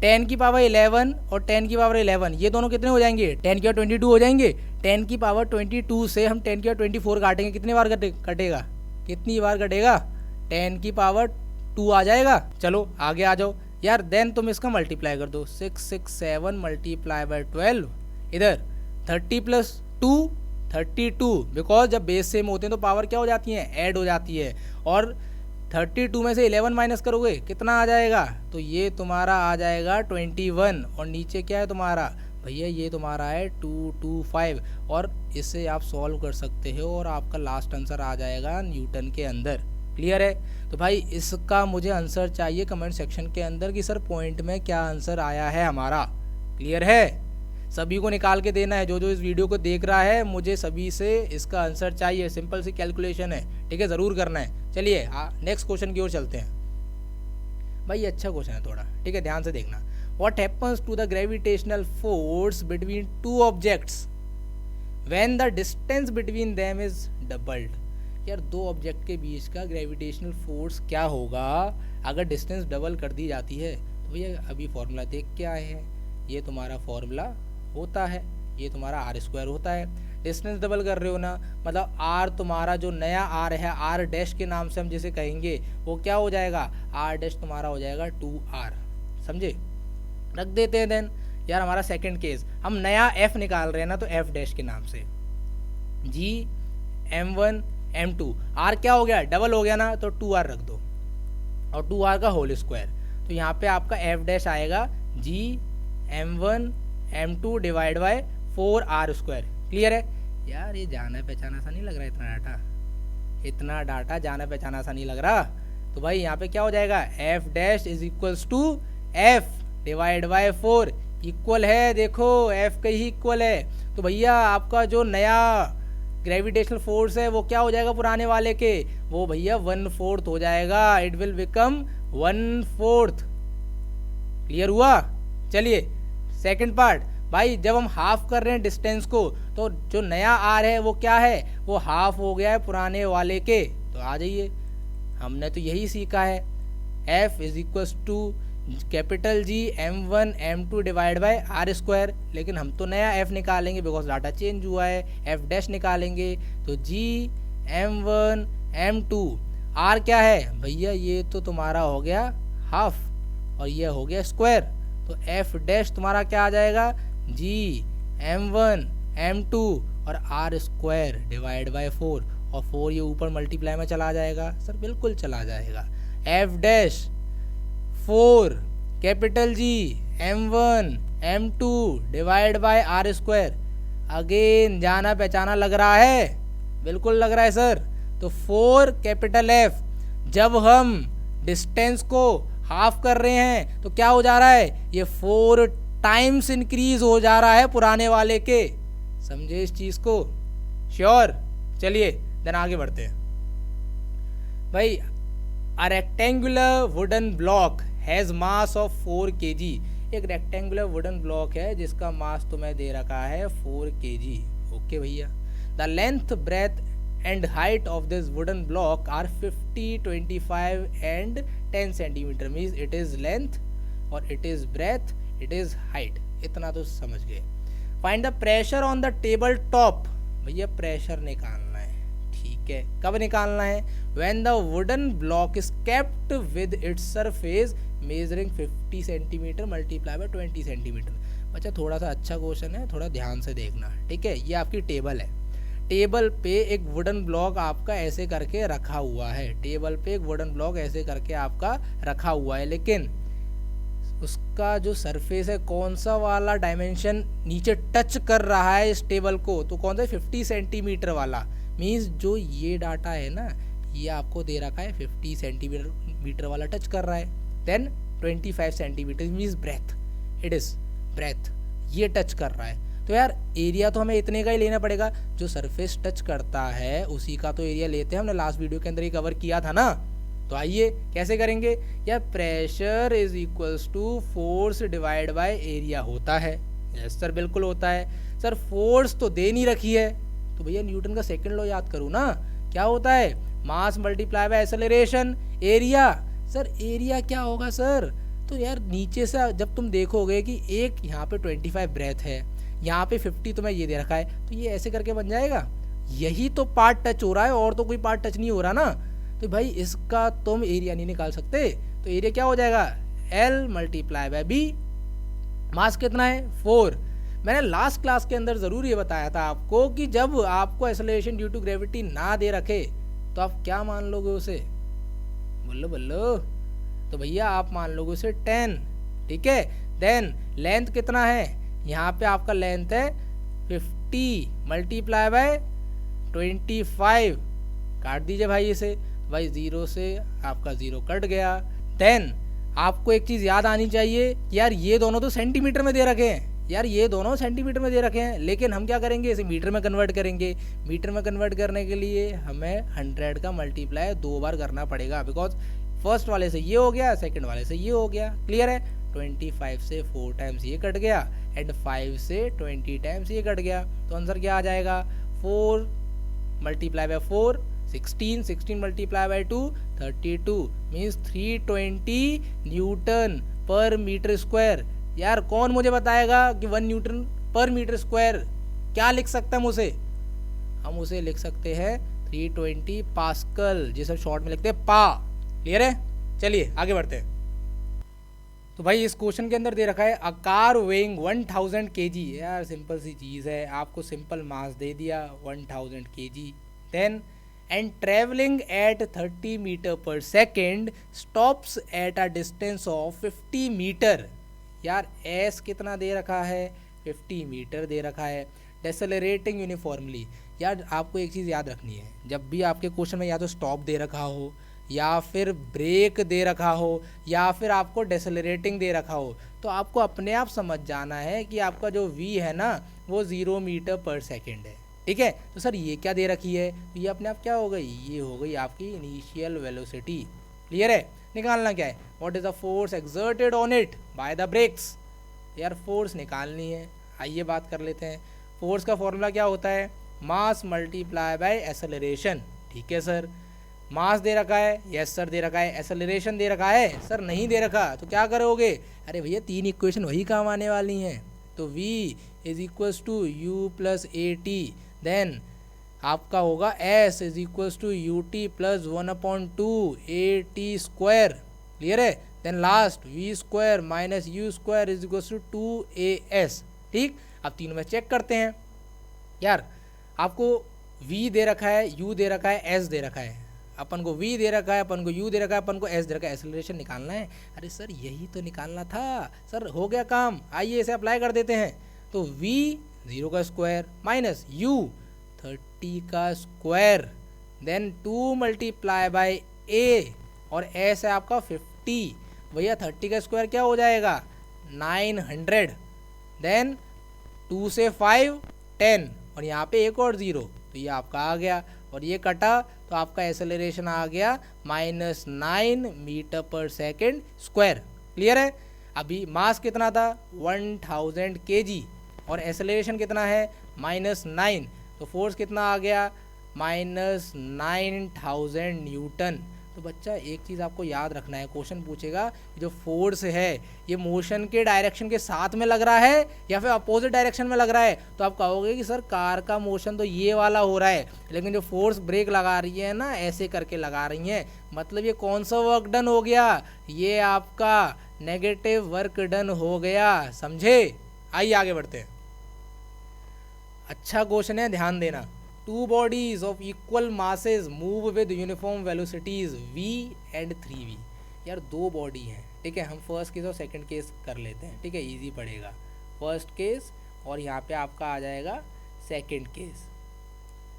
10⁻11 और 10⁻11 ये दोनों कितने हो जाएंगे 10⁻22 हो जाएंगे। 10⁻22 से हम 10⁻24 काटेंगे, कितने बार कटेगा, कितनी बार कटेगा 10⁻2 आ जाएगा। चलो आगे आ जाओ यार। देन तुम इसका मल्टीप्लाई कर दो, 667 मल्टीप्लाई बाय 12, इधर 30 + 2 32, बिकॉज जब बेस सेम होते हैं तो पावर क्या हो जाती है, ऐड हो जाती है। और 32 में से 11 माइनस करोगे कितना आ जाएगा, तो ये तुम्हारा आ जाएगा 21। और नीचे क्या है तुम्हारा भैया, ये तुम्हारा है 225। और इससे आप सॉल्व कर सकते हो और आपका लास्ट आंसर आ जाएगा न्यूटन के अंदर। क्लियर है। तो भाई इसका मुझे आंसर चाहिए कमेंट सेक्शन के अंदर कि सर पॉइंट में क्या आंसर आया है हमारा। क्लियर है, सभी को निकाल के देना है, जो जो इस वीडियो को देख रहा है मुझे सभी से इसका आंसर चाहिए। सिंपल सी कैलकुलेशन है, ठीक है, ज़रूर करना है। चलिए नेक्स्ट क्वेश्चन की ओर चलते हैं। भाई अच्छा क्वेश्चन है थोड़ा, ठीक है, ध्यान से देखना। What happens to the gravitational force between 2 objects when the distance between them is doubled. यार 2 ऑब्जेक्ट के बीच का ग्रेविटेशनल फोर्स क्या होगा अगर डिस्टेंस डबल कर दी जाती है। तो भैया अभी फॉर्मूला देख के आए हैं, ये तुम्हारा फॉर्मूला होता है, ये तुम्हारा r² होता है। डिस्टेंस डबल कर रहे हो ना, मतलब r तुम्हारा जो नया r है, r डैश के नाम से हम जिसे कहेंगे वो क्या हो जाएगा, r डैश तुम्हारा हो जाएगा 2r, समझे। रख देते हैं। देन यार हमारा सेकंड केस, हम नया f निकाल रहे हैं ना, तो f डैश के नाम से g m1 m2, r क्या हो गया डबल हो गया ना, तो 2r रख दो और 2r का होल स्क्वायर। तो यहाँ पे आपका f डैश आएगा g m1 m2 divide bye 4r²। Clear है यार, ये जाना पहचाना सा नहीं लग रहा, इतना डाटा जाना पहचाना सा नहीं लग रहा। तो भाई यहाँ पे क्या हो जाएगा, f dash is equals to f divide by 4, equal है, देखो f का ही इक्वल है। तो भैया आपका जो नया ग्रेविटेशनल फोर्स है वो क्या हो जाएगा पुराने वाले के, वो भैया 1/4 हो जाएगा, इट विल बिकम 1/4। क्लियर हुआ। चलिए सेकंड पार्ट, भाई जब हम हाफ कर रहे हैं डिस्टेंस को, तो जो नया आर है वो क्या है, वो हाफ हो गया है पुराने वाले के। तो आ जाइए, हमने तो यही सीखा है, f is equals to capital g m1 m2 divide by r square, लेकिन हम तो नया f निकालेंगे बिकॉज डाटा चेंज हुआ है, f डैश निकालेंगे तो g m1 m2, r क्या है भैया, ये तो तुम्हारा हो गया हाफ और ये हो गया स्क्वायर, तो f डैश तुम्हारा क्या आ जाएगा, g m1 m2 और r स्क्वायर डिवाइड बाय 4, और 4 ये ऊपर मल्टीप्लाई में चला जाएगा, सर बिल्कुल चला जाएगा, f dash 4 capital g m1 m2 divide by r square, again जाना पहचाना लग रहा है, बिल्कुल लग रहा है सर। तो 4 कैपिटल F, जब हम डिस्टेंस को हाफ कर रहे हैं तो क्या हो जा रहा है, ये 4 टाइम्स इंक्रीज हो जा रहा है पुराने वाले के, समझे इस चीज को, श्योर। चलिए देन आगे बढ़ते हैं भाई। A rectangular wooden block has mass of 4 kg, एक रेक्टेंगुलर वुडन ब्लॉक है जिसका मास तुम्हें दे रखा है 4 kg, ओके भैया। The length breadth and height of this wooden block are 50, 25 and 10 centimetre, means it is length और it is breadth, it is height, इतना तो समझ गए। Find the pressure on the table top, भैया प्रेशर निकालना है, ठीक है, कब निकालना है, when the wooden block is kept with its surface measuring 50 centimetre multiply by 20 centimetre. बच्चा थोड़ा सा अच्छा क्वेश्चन है, थोड़ा ध्यान से देखना, ठीक है। ये आपकी टेबल है, टेबल पे एक वुडन ब्लॉक आपका ऐसे करके रखा हुआ है, टेबल पे एक वुडन ब्लॉक ऐसे करके आपका रखा हुआ है, लेकिन उसका जो सरफेस है कौन सा वाला डायमेंशन नीचे टच कर रहा है इस टेबल को, तो कौन सा 50 सेंटीमीटर वाला, मीन्स जो ये डाटा है ना ये आपको दे रखा है 50 सेंटीमीटर वाला टच कर रहा है, then 25 centimetre means breadth, it is breadth, ये टच कर रहा है, तो यार एरिया तो हमें इतने का ही लेना पड़ेगा, जो सरफेस टच करता है उसी का तो एरिया लेते हैं, हमने लास्ट वीडियो के अंदर ही कवर किया था ना। तो आइए कैसे करेंगे यार, pressure is equals to force divide by area होता है, यस सर बिल्कुल होता है सर। फोर्स तो दे नहीं रखी है, तो भैया न्यूटन का सेकंड लॉ याद करूँ ना, क्या होता है, मास multiply by acceleration, area, sir area क्या होगा सर, तो यार नीचे से जब तुम देखोगे कि एक यहाँ पे 25 ब्रेथ है, यहाँ पे 50 तुम्हें ये दे रखा है, तो ये ऐसे करके बन जाएगा, यही तो पार्ट टच हो रहा है और तो कोई पार्ट टच नहीं हो रहा ना, तो भाई इसका तुम एरिया नहीं निकाल सकते, तो एरिया क्या हो जाएगा, L मल्टीप्लाई बाय B, मास कितना है 4। मैंने लास्ट क्लास के अंदर ज़रूर ये बताया था आपको कि जब आपको एक्सेलरेशन ड्यू टू ग्रेविटी ना दे रखे तो आप क्या मान लोगे उसे, बोलो बोलो, तो भैया आप मान लोगे उसे 10, ठीक है। देन लेंथ कितना है, यहाँ पे आपका लेंथ है 50 मल्टीप्लाई बाय 25, काट दीजिए भाई इसे, भाई 0 से आपका 0 कट गया। देन आपको एक चीज़ याद आनी चाहिए कि यार ये दोनों तो सेंटीमीटर में दे रखे हैं, यार ये दोनों सेंटीमीटर में दे रखे हैं, लेकिन हम क्या करेंगे इसे मीटर में कन्वर्ट करेंगे, मीटर में कन्वर्ट करने के लिए हमें 100 का मल्टीप्लाई 2 बार करना पड़ेगा, बिकॉज फर्स्ट वाले से ये हो गया, सेकंड वाले से ये हो गया, क्लियर है। 25 से 4 टाइम्स ये कट गया एंड 5 से 20 टाइम्स ये कट गया, तो आंसर क्या आ जाएगा, 4 multiply by 4 16, 16 multiply by 2 32, means 320 Newton पर मीटर स्क्वायर। यार कौन मुझे बताएगा कि 1 न्यूटन पर मीटर स्क्वायर क्या लिख सकते हैं हम उसे लिख सकते हैं 320 पास्कल, जिसे शॉर्ट में लिखते हैं पा, क्लियर है। चलिए आगे बढ़ते हैं। तो भाई इस क्वेश्चन के अंदर दे रखा है अ कार वेइंग 1000 kg, यार सिंपल सी चीज़ है, आपको सिंपल मास दे दिया 1000 kg, then and travelling at 30 metre per second stops at a distance of 50 metre, यार एस कितना दे रखा है 50 मीटर दे रखा है, डेसेलरेटिंग यूनिफॉर्मली। यार आपको एक चीज़ याद रखनी है, जब भी आपके क्वेश्चन में या तो स्टॉप दे रखा हो या फिर ब्रेक दे रखा हो या फिर आपको डेसेलरेटिंग दे रखा हो, तो आपको अपने आप समझ जाना है कि आपका जो v है ना वो 0 मीटर पर सेकेंड है, ठीक है। तो सर ये क्या दे रखी है, तो ये अपने आप क्या हो गई, ये हो गई आपकी इनिशियल वेलोसिटी, क्लियर है। निकालना क्या है, what is the force exerted on it by the brakes, यार फोर्स निकालनी है। आइए बात कर लेते हैं, फोर्स का फॉर्मूला क्या होता है, मास मल्टीप्लाई बाय एक्सेलरेशन, ठीक है सर। मास दे रखा है, यस सर दे रखा है, एक्सेलरेशन दे रखा है, सर नहीं दे रखा, तो क्या करोगे, अरे भैया 3 इक्वेशन वही काम आने वाली हैं। तो v is equals to u plus a t, then आपका होगा s is equals to u t plus 1/2 a t square, clear है। Then last v square minus u square is equals to 2as, ठीक। अब तीनों में चेक करते हैं यार, आपको v दे रखा है, u दे रखा है, s दे रखा है, अपन को v दे रखा है, अपन को u दे रखा है, अपन को s दे रखा है, एक्सेलरेशन निकालना है। अरे सर यही तो निकालना था सर, हो गया काम, आइए इसे अप्लाई कर देते हैं। तो v 0 का स्क्वायर माइनस u 30 का square, then 2 multiply by a, और s है आपका 50, भैया 30 का स्क्वायर क्या हो जाएगा 900, देन 2 से 5 10, और यहाँ पे एक और 0, तो ये आपका आ गया, और ये कटा तो आपका एक्सेलरेशन आ गया -9 metre per second square, clear है। अभी मास कितना था 1000 kg, और एक्सेलरेशन कितना है -9, तो फोर्स कितना आ गया -9000 न्यूटन। तो बच्चा एक चीज़ आपको याद रखना है, क्वेश्चन पूछेगा जो फोर्स है ये मोशन के डायरेक्शन के साथ में लग रहा है या फिर अपोजिट डायरेक्शन में लग रहा है, तो आप कहोगे कि सर कार का मोशन तो ये वाला हो रहा है, लेकिन जो फोर्स ब्रेक लगा रही है ना ऐसे करके लगा रही हैं, मतलब ये कौन सा वर्क डन हो गया, ये आपका नेगेटिव वर्क डन हो गया, समझे। आइए आगे बढ़ते हैं। अच्छा क्वेश्चन है, ध्यान देना। Two bodies of equal masses move with uniform velocities v and 3v। यार दो बॉडी हैं, ठीक है, हम फर्स्ट केस और सेकंड केस कर लेते हैं, ठीक है, इजी पड़ेगा। फर्स्ट केस और यहाँ पे आपका आ जाएगा सेकंड केस,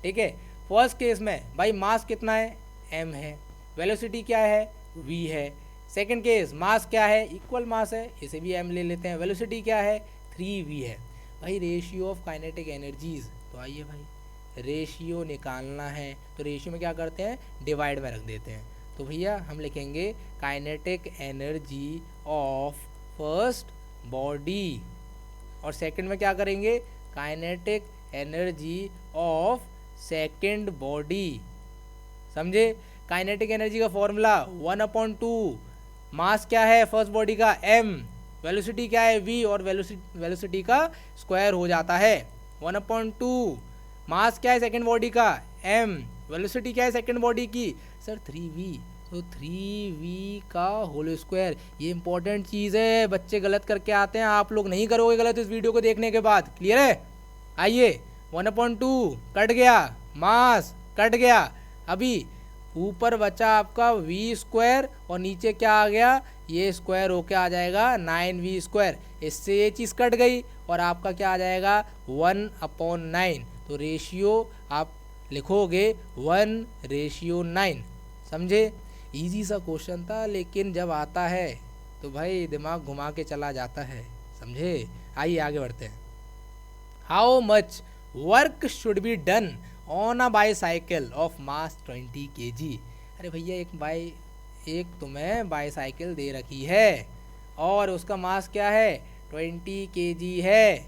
ठीक है। फर्स्ट केस में भाई मास कितना है m है, वेलोसिटी क्या है v है। सेकंड केस मास क्या है, इक्वल मास है, इसे भी m ले लेते हैं, वेलोसिटी क्या है 3v है। भाई रेशियो ऑफ काइनेटिक एनर्जीज, तो आइए भाई रेशियो निकालना है, तो रेशियो में क्या करते हैं डिवाइड में रख देते हैं। तो भैया हम लिखेंगे kinetic energy of first body, और सेकंड में क्या करेंगे kinetic energy of second body, समझे। काइनेटिक एनर्जी का फॉर्मूला 1/2, मास क्या है फर्स्ट बॉडी का m, वेलोसिटी क्या है v, और वेलोसिटी का स्क्वायर हो जाता है 1/2। मास क्या है सेकंड बॉडी का m, वेलोसिटी क्या है सेकंड बॉडी की सर 3v, तो 3v का होल स्क्वायर। ये इंपॉर्टेंट चीज़ है, बच्चे गलत करके आते हैं, आप लोग नहीं करोगे गलत इस वीडियो को देखने के बाद, क्लियर है। आइए 1/2 कट गया, मास कट गया, अभी ऊपर बचा आपका v स्क्वायर, और नीचे क्या आ गया ये स्क्वायर होके आ जाएगा 9v स्क्वायर, इससे ये चीज़ कट गई, और आपका क्या आ जाएगा 1/9। तो रेशियो आप लिखोगे 1:9, समझे। इजी सा क्वेश्चन था, लेकिन जब आता है तो भाई दिमाग घुमा के चला जाता है, समझे। आइए आगे बढ़ते हैं। How much work should be done on a bicycle of mass 20 kg। अरे भैया एक तुम्हें बाईसाइकिल दे रखी है और उसका मास क्या है 20 kg है।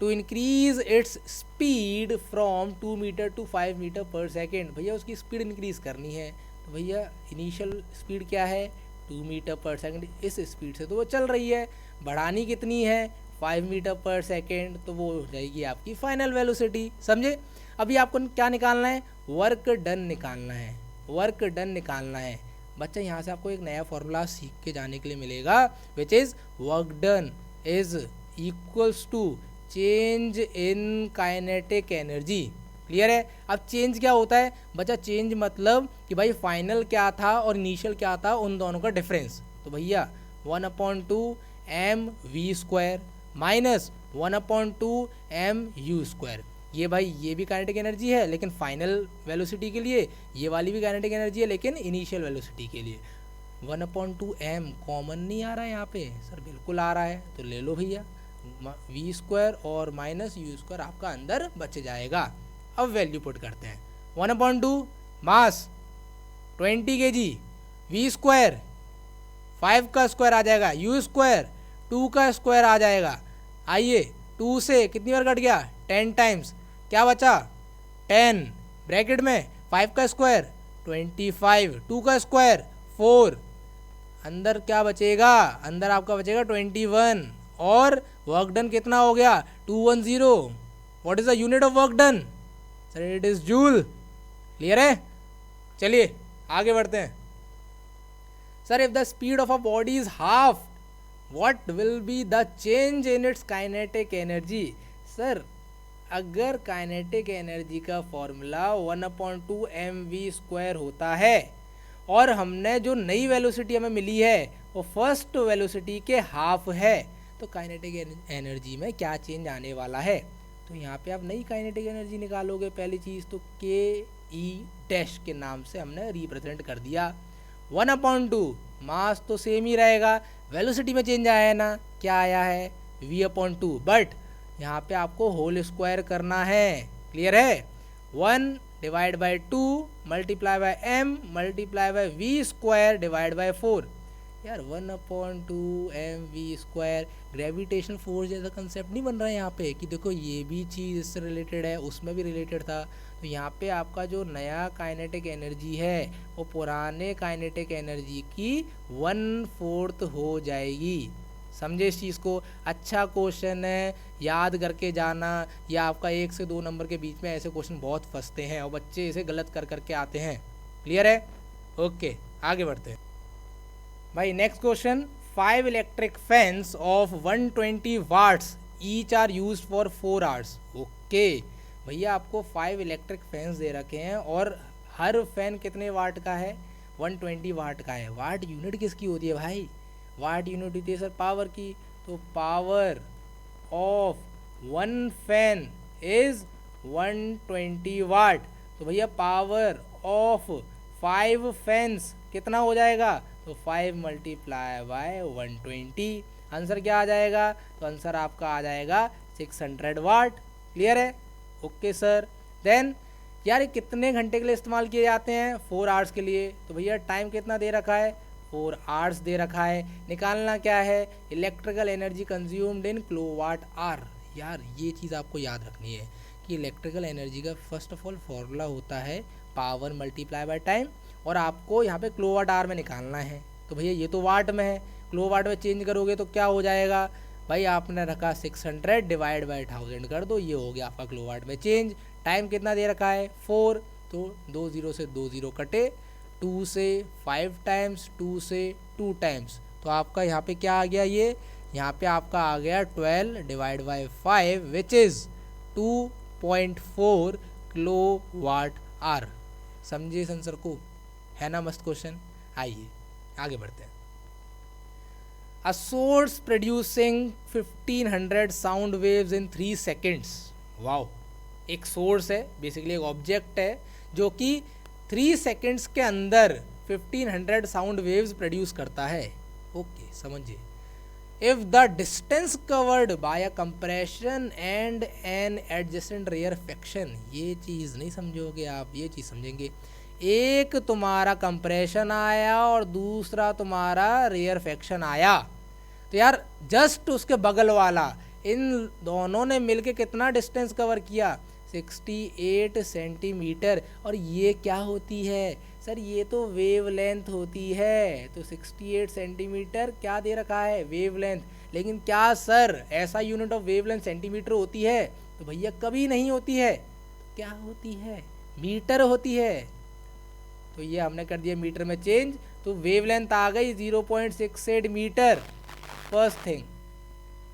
To increase its speed from 2 metre to 5 metre per second, भैया उसकी स्पीड इंक्रीज करनी है, तो भैया इनिशियल स्पीड क्या है 2 मीटर पर सेकेंड, इस स्पीड से तो वो चल रही है, बढ़ानी कितनी है 5 मीटर पर सेकेंड, तो वो हो जाएगी आपकी फाइनल वेलोसिटी, समझे। अभी आपको क्या निकालना है वर्क डन निकालना है, वर्क डन निकालना है। बच्चा यहाँ से आपको एक नया फॉर्मूला सीख के जाने के लिए मिलेगा, which is work done is equals to change in kinetic energy, clear है। अब चेंज क्या होता है बच्चा, चेंज मतलब कि भाई फाइनल क्या था और इनिशियल क्या था उन दोनों का डिफरेंस। तो भैया 1/2 mv square minus 1/2 mu square, ये भाई ये भी काइनेटिक एनर्जी है लेकिन फाइनल वेलोसिटी के लिए, ये वाली भी काइनेटिक एनर्जी है लेकिन इनिशियल वेलोसिटी के लिए। 1/2 m कॉमन नहीं आ रहा है यहाँ पे सर, बिल्कुल आ रहा है, तो ले लो भैया v स्क्वायर और माइनस u स्क्वायर आपका अंदर बच जाएगा। अब वैल्यू पुट करते हैं 1/2 मास 20 kg, v स्क्वायर 5 का स्क्वायर आ जाएगा, u स्क्वायर 2 का स्क्वायर आ जाएगा। आइए 2 से कितनी बार कट गया 10 टाइम्स, क्या बचा 10, ब्रैकेट में 5 का स्क्वायर 25, 2 का स्क्वायर 4, अंदर क्या बचेगा, अंदर आपका बचेगा 21, और वर्क डन कितना हो गया 210। What is the unit of work done sir, it is joule. Clear है, चलिए आगे बढ़ते हैं। Sir if the speed of a body is half what will be the change in its kinetic energy. Sir अगर काइनेटिक एनर्जी का फॉर्मूला 1/2 mv² होता है और हमने जो नई वेलोसिटी हमें मिली है वो फर्स्ट वेलोसिटी के हाफ है, तो काइनेटिक एनर्जी में क्या चेंज आने वाला है। तो यहाँ पे आप नई काइनेटिक एनर्जी निकालोगे, पहली चीज़ तो के ई डैश के नाम से हमने रिप्रेजेंट कर दिया। 1/2 मास तो सेम ही रहेगा, वेलोसिटी में चेंज आया है ना, क्या आया है v/2, बट यहाँ पे आपको होल स्क्वायर करना है। क्लियर है, 1/2 multiply bye m multiply by v² divide by 4। यार 1/2 mv², ग्रेविटेशन फोर्स जैसा कंसेप्ट नहीं बन रहा है यहाँ पे कि देखो ये भी चीज़ इससे रिलेटेड है, उसमें भी रिलेटेड था। तो यहाँ पे आपका जो नया काइनेटिक एनर्जी है वो पुराने काइनेटिक एनर्जी की 1/4 हो जाएगी। समझे इस चीज़ को, अच्छा क्वेश्चन है, याद करके जाना। या आपका 1 से 2 नंबर के बीच में ऐसे क्वेश्चन बहुत फंसते हैं और बच्चे इसे गलत कर करके आते हैं। क्लियर है, ओके आगे बढ़ते हैं भाई। Next question, 5 electric fans of 120 watts each are used for 4 hours. Okay भैया, आपको 5 इलेक्ट्रिक फैंस दे रखे हैं और हर फैन कितने वाट का है, 120 वाट का है। वाट यूनिट किसकी होती है भाई, वाट यूनिट होती है सर पावर की। तो पावर ऑफ 1 फैन इज 120 वाट। तो भैया पावर ऑफ 5 फैंस कितना हो जाएगा, तो 5 मल्टीप्लाई बाय 120। आंसर क्या आ जाएगा, तो आंसर आपका आ जाएगा 600 वाट। क्लियर है, ओके सर। देन यार ये कितने घंटे के लिए इस्तेमाल किए जाते हैं, 4 आवर्स के लिए। तो भैया टाइम कितना दे रखा है, 4 आवर्स दे रखा है। निकालना क्या है, electrical energy consumed in kilowatt hour. यार ये चीज़ आपको याद रखनी है कि इलेक्ट्रिकल एनर्जी का फर्स्ट ऑफ ऑल फॉर्मूला होता है पावर मल्टीप्लाई बाय टाइम, और आपको यहाँ पे किलोवाट आवर में निकालना है। तो भैया ये तो वाट में है, किलोवाट में चेंज करोगे तो क्या हो जाएगा भाई, आपने रखा 600 डिवाइड बाय 1000 कर दो, ये हो गया आपका किलोवाट में चेंज। टाइम कितना दे रखा है 4, तो 2 0 से 2 0 कटे, 2 से 5 टाइम्स, 2 से 2 टाइम्स, तो आपका यहाँ पे क्या आ गया, ये यहाँ पे आपका आ गया 12 divide by 5 which is 2.4 kilowatt hour. समझिए इस आंसर को, है ना मस्त क्वेश्चन। आइए आगे बढ़ते हैं। A source producing 1500 sound waves in 3 seconds। Wow, एक सोर्स है, बेसिकली एक ऑब्जेक्ट है जो कि 3 सेकेंड्स के अंदर 1500 साउंड वेव्स प्रोड्यूस करता है। ओके समझिए, if the distance covered by a compression and an adjacent rarefaction. ये चीज़ नहीं समझोगे आप, ये चीज़ समझेंगे। एक तुम्हारा कंप्रेशन आया और दूसरा तुम्हारा रेयरफेक्शन आया, तो यार जस्ट उसके बगल वाला, इन दोनों ने मिलके कितना डिस्टेंस कवर किया, 68 सेंटीमीटर। और ये क्या होती है सर, ये तो वेव लेंथ होती है। तो 68 सेंटीमीटर क्या दे रखा है, वेव लेंथ। लेकिन क्या सर ऐसा unit of wave length centimetre होती है, तो भैया कभी नहीं होती है। क्या होती है, मीटर होती है। तो ये हमने कर दिया मीटर में चेंज, तो वेव लेंथ आ गई 0.68 metre. First thing.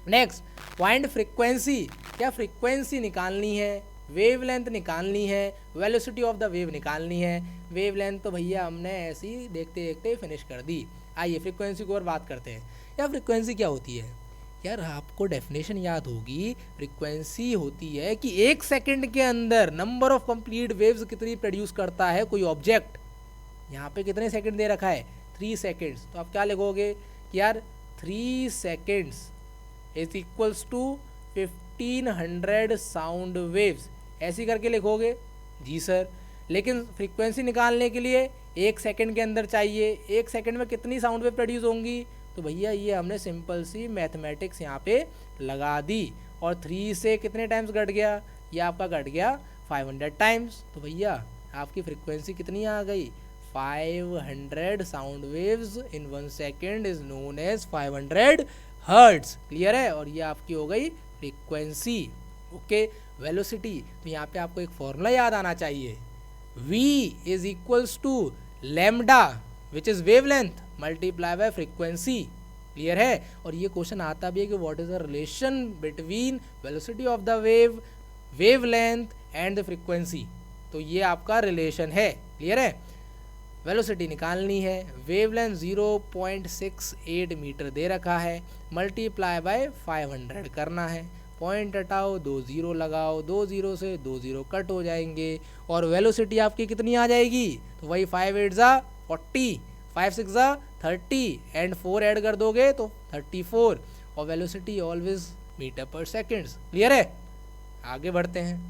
Next point frequency, क्या फ्रीक्वेंसी निकालनी है, वेव लेंथ निकालनी है, वेलोसिटी ऑफ द वेव निकालनी है। वेव लेंथ तो भैया हमने ऐसे ही देखते देखते फिनिश कर दी। आइए फ्रीक्वेंसी को और बात करते हैं। यार फ्रीक्वेंसी क्या होती है, यार आपको डेफिनेशन याद होगी। फ्रीक्वेंसी होती है कि 1 सेकंड के अंदर नंबर ऑफ कंप्लीट वेव्स कितनी प्रोड्यूस करता है कोई ऑब्जेक्ट। यहाँ पे कितने सेकंड दे रखा है, 3 सेकंड्स। तो आप क्या लिखोगे कि यार 3 seconds is equals to 1500 sound waves, ऐसी करके लिखोगे। जी सर, लेकिन फ्रीक्वेंसी निकालने के लिए 1 सेकंड के अंदर चाहिए। 1 सेकंड में कितनी साउंड वेव प्रोड्यूस होंगी, तो भैया ये हमने सिंपल सी मैथमेटिक्स यहाँ पे लगा दी। और 3 से कितने टाइम्स घट गया, ये आपका घट गया 500 टाइम्स। तो भैया आपकी फ्रीक्वेंसी कितनी आ गई, 500 sound waves in 1 second is known as 500 hertz. Clear है, और ये आपकी हो गई फ्रीक्वेंसी। ओके, वेलोसिटी, तो यहाँ पे आपको एक फॉर्मूला याद आना चाहिए, v is equals to lambda which is wavelength multiply by frequency. Clear है, और ये क्वेश्चन आता भी है कि what is the relation between velocity of the wave, wavelength and the frequency. तो ये आपका रिलेशन है। क्लियर है, वेलोसिटी निकालनी है, वेवलेंथ 0.68 मीटर दे रखा है, मल्टीप्लाई बाय 500 करना है, पॉइंट हटाओ, 2 0 लगाओ, 2 0 से 2 0 कट हो जाएंगे, और वेलोसिटी आपकी कितनी आ जाएगी, तो वही 5 8 जा 40, 5 6 जा 30 एंड 4 ऐड कर दोगे तो 34, और velocity always metre per seconds. Clear है, आगे बढ़ते हैं।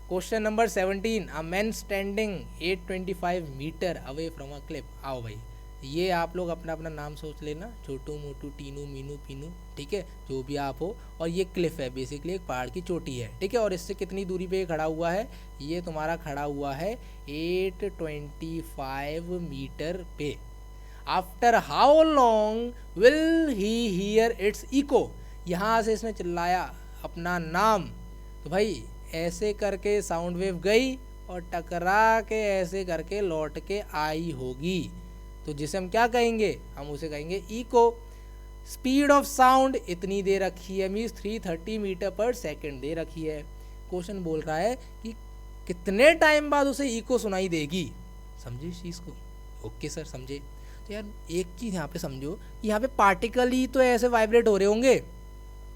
Question number 17, a man standing 825 metre away from a cliff. आओ भाई, ये आप लोग अपना अपना नाम सोच लेना, छोटू मोटू टीनू मीनू पीनू, ठीक है, जो भी आप हो, और ये क्लिफ है, बेसिकली एक पहाड़ की चोटी है, ठीक है, और इससे कितनी दूरी पे खड़ा हुआ है, ये तुम्हारा खड़ा हुआ है 825 मीटर पे। After how long will he hear its echo, यहाँ से इसने चिल्लाया अपना नाम, तो भाई ऐसे करके साउंड वेव गई और टकरा के ऐसे करके लौट के आई होगी, तो जिसे हम क्या कहेंगे, हम उसे कहेंगे इको। स्पीड ऑफ साउंड इतनी दे रखी है, मीन्स 330 मीटर पर सेकेंड दे रखी है। क्वेश्चन बोल रहा है कि कितने टाइम बाद उसे इको सुनाई देगी। समझे इस चीज़ को? ओके सर, समझे। तो यार एक चीज़ यहाँ पे समझो, यहाँ पे पार्टिकल ही तो ऐसे वाइब्रेट हो रहे होंगे,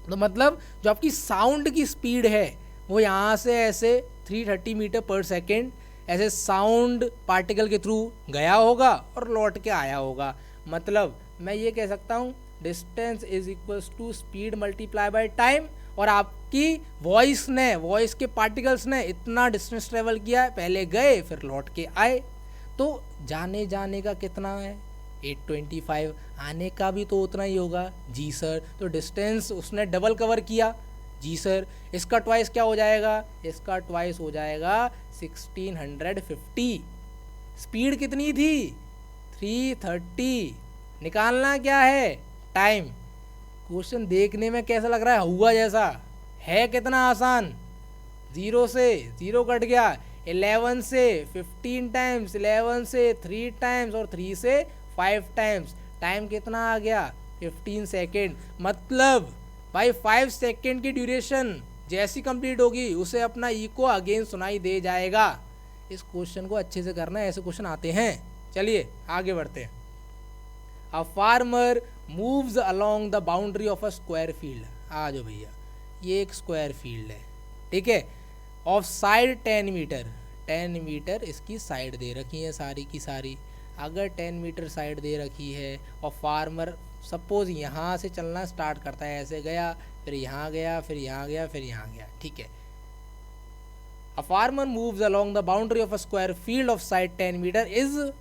तो मतलब जो आपकी साउंड की स्पीड है वो यहाँ से ऐसे 330 मीटर पर सेकेंड ऐसे साउंड पार्टिकल के थ्रू गया होगा और लौट के आया होगा। मतलब मैं ये कह सकता हूँ distance is equals to speed multiply by time, और आपकी वॉइस के पार्टिकल्स ने इतना डिस्टेंस ट्रेवल किया है, पहले गए फिर लौट के आए, तो जाने का कितना है 825, आने का भी तो उतना ही होगा। जी सर, तो डिस्टेंस उसने डबल कवर किया। जी सर, इसका ट्वाइस क्या हो जाएगा, इसका ट्वाइस हो जाएगा 1650। स्पीड कितनी थी 330, निकालना क्या है टाइम। क्वेश्चन देखने में कैसा लग रहा है, हुआ जैसा है, कितना आसान, 0 से 0 कट गया, 11 से 15 टाइम्स, 11 से 3 टाइम्स और 3 से 5 टाइम्स, टाइम कितना आ गया 15 सेकेंड। मतलब भाई 5 सेकेंड की ड्यूरेशन जैसी कंप्लीट होगी उसे अपना इको अगेन सुनाई दे जाएगा। इस क्वेश्चन को अच्छे से करना है, ऐसे क्वेश्चन आते हैं। चलिए आगे बढ़ते हैं। A farmer moves along the boundary of a square field. आ जाओ भैया, ये एक स्क्वायर फील्ड है, ठीक है, ऑफ साइड 10 मीटर, 10 मीटर इसकी साइड दे रखी है सारी की सारी। अगर 10 मीटर साइड दे रखी है और फार्मर सपोज यहाँ से चलना स्टार्ट करता है, ऐसे गया फिर यहाँ गया फिर यहाँ गया फिर यहाँ गया, ठीक है। A farmer moves along the boundary of a square field of side 10 metre is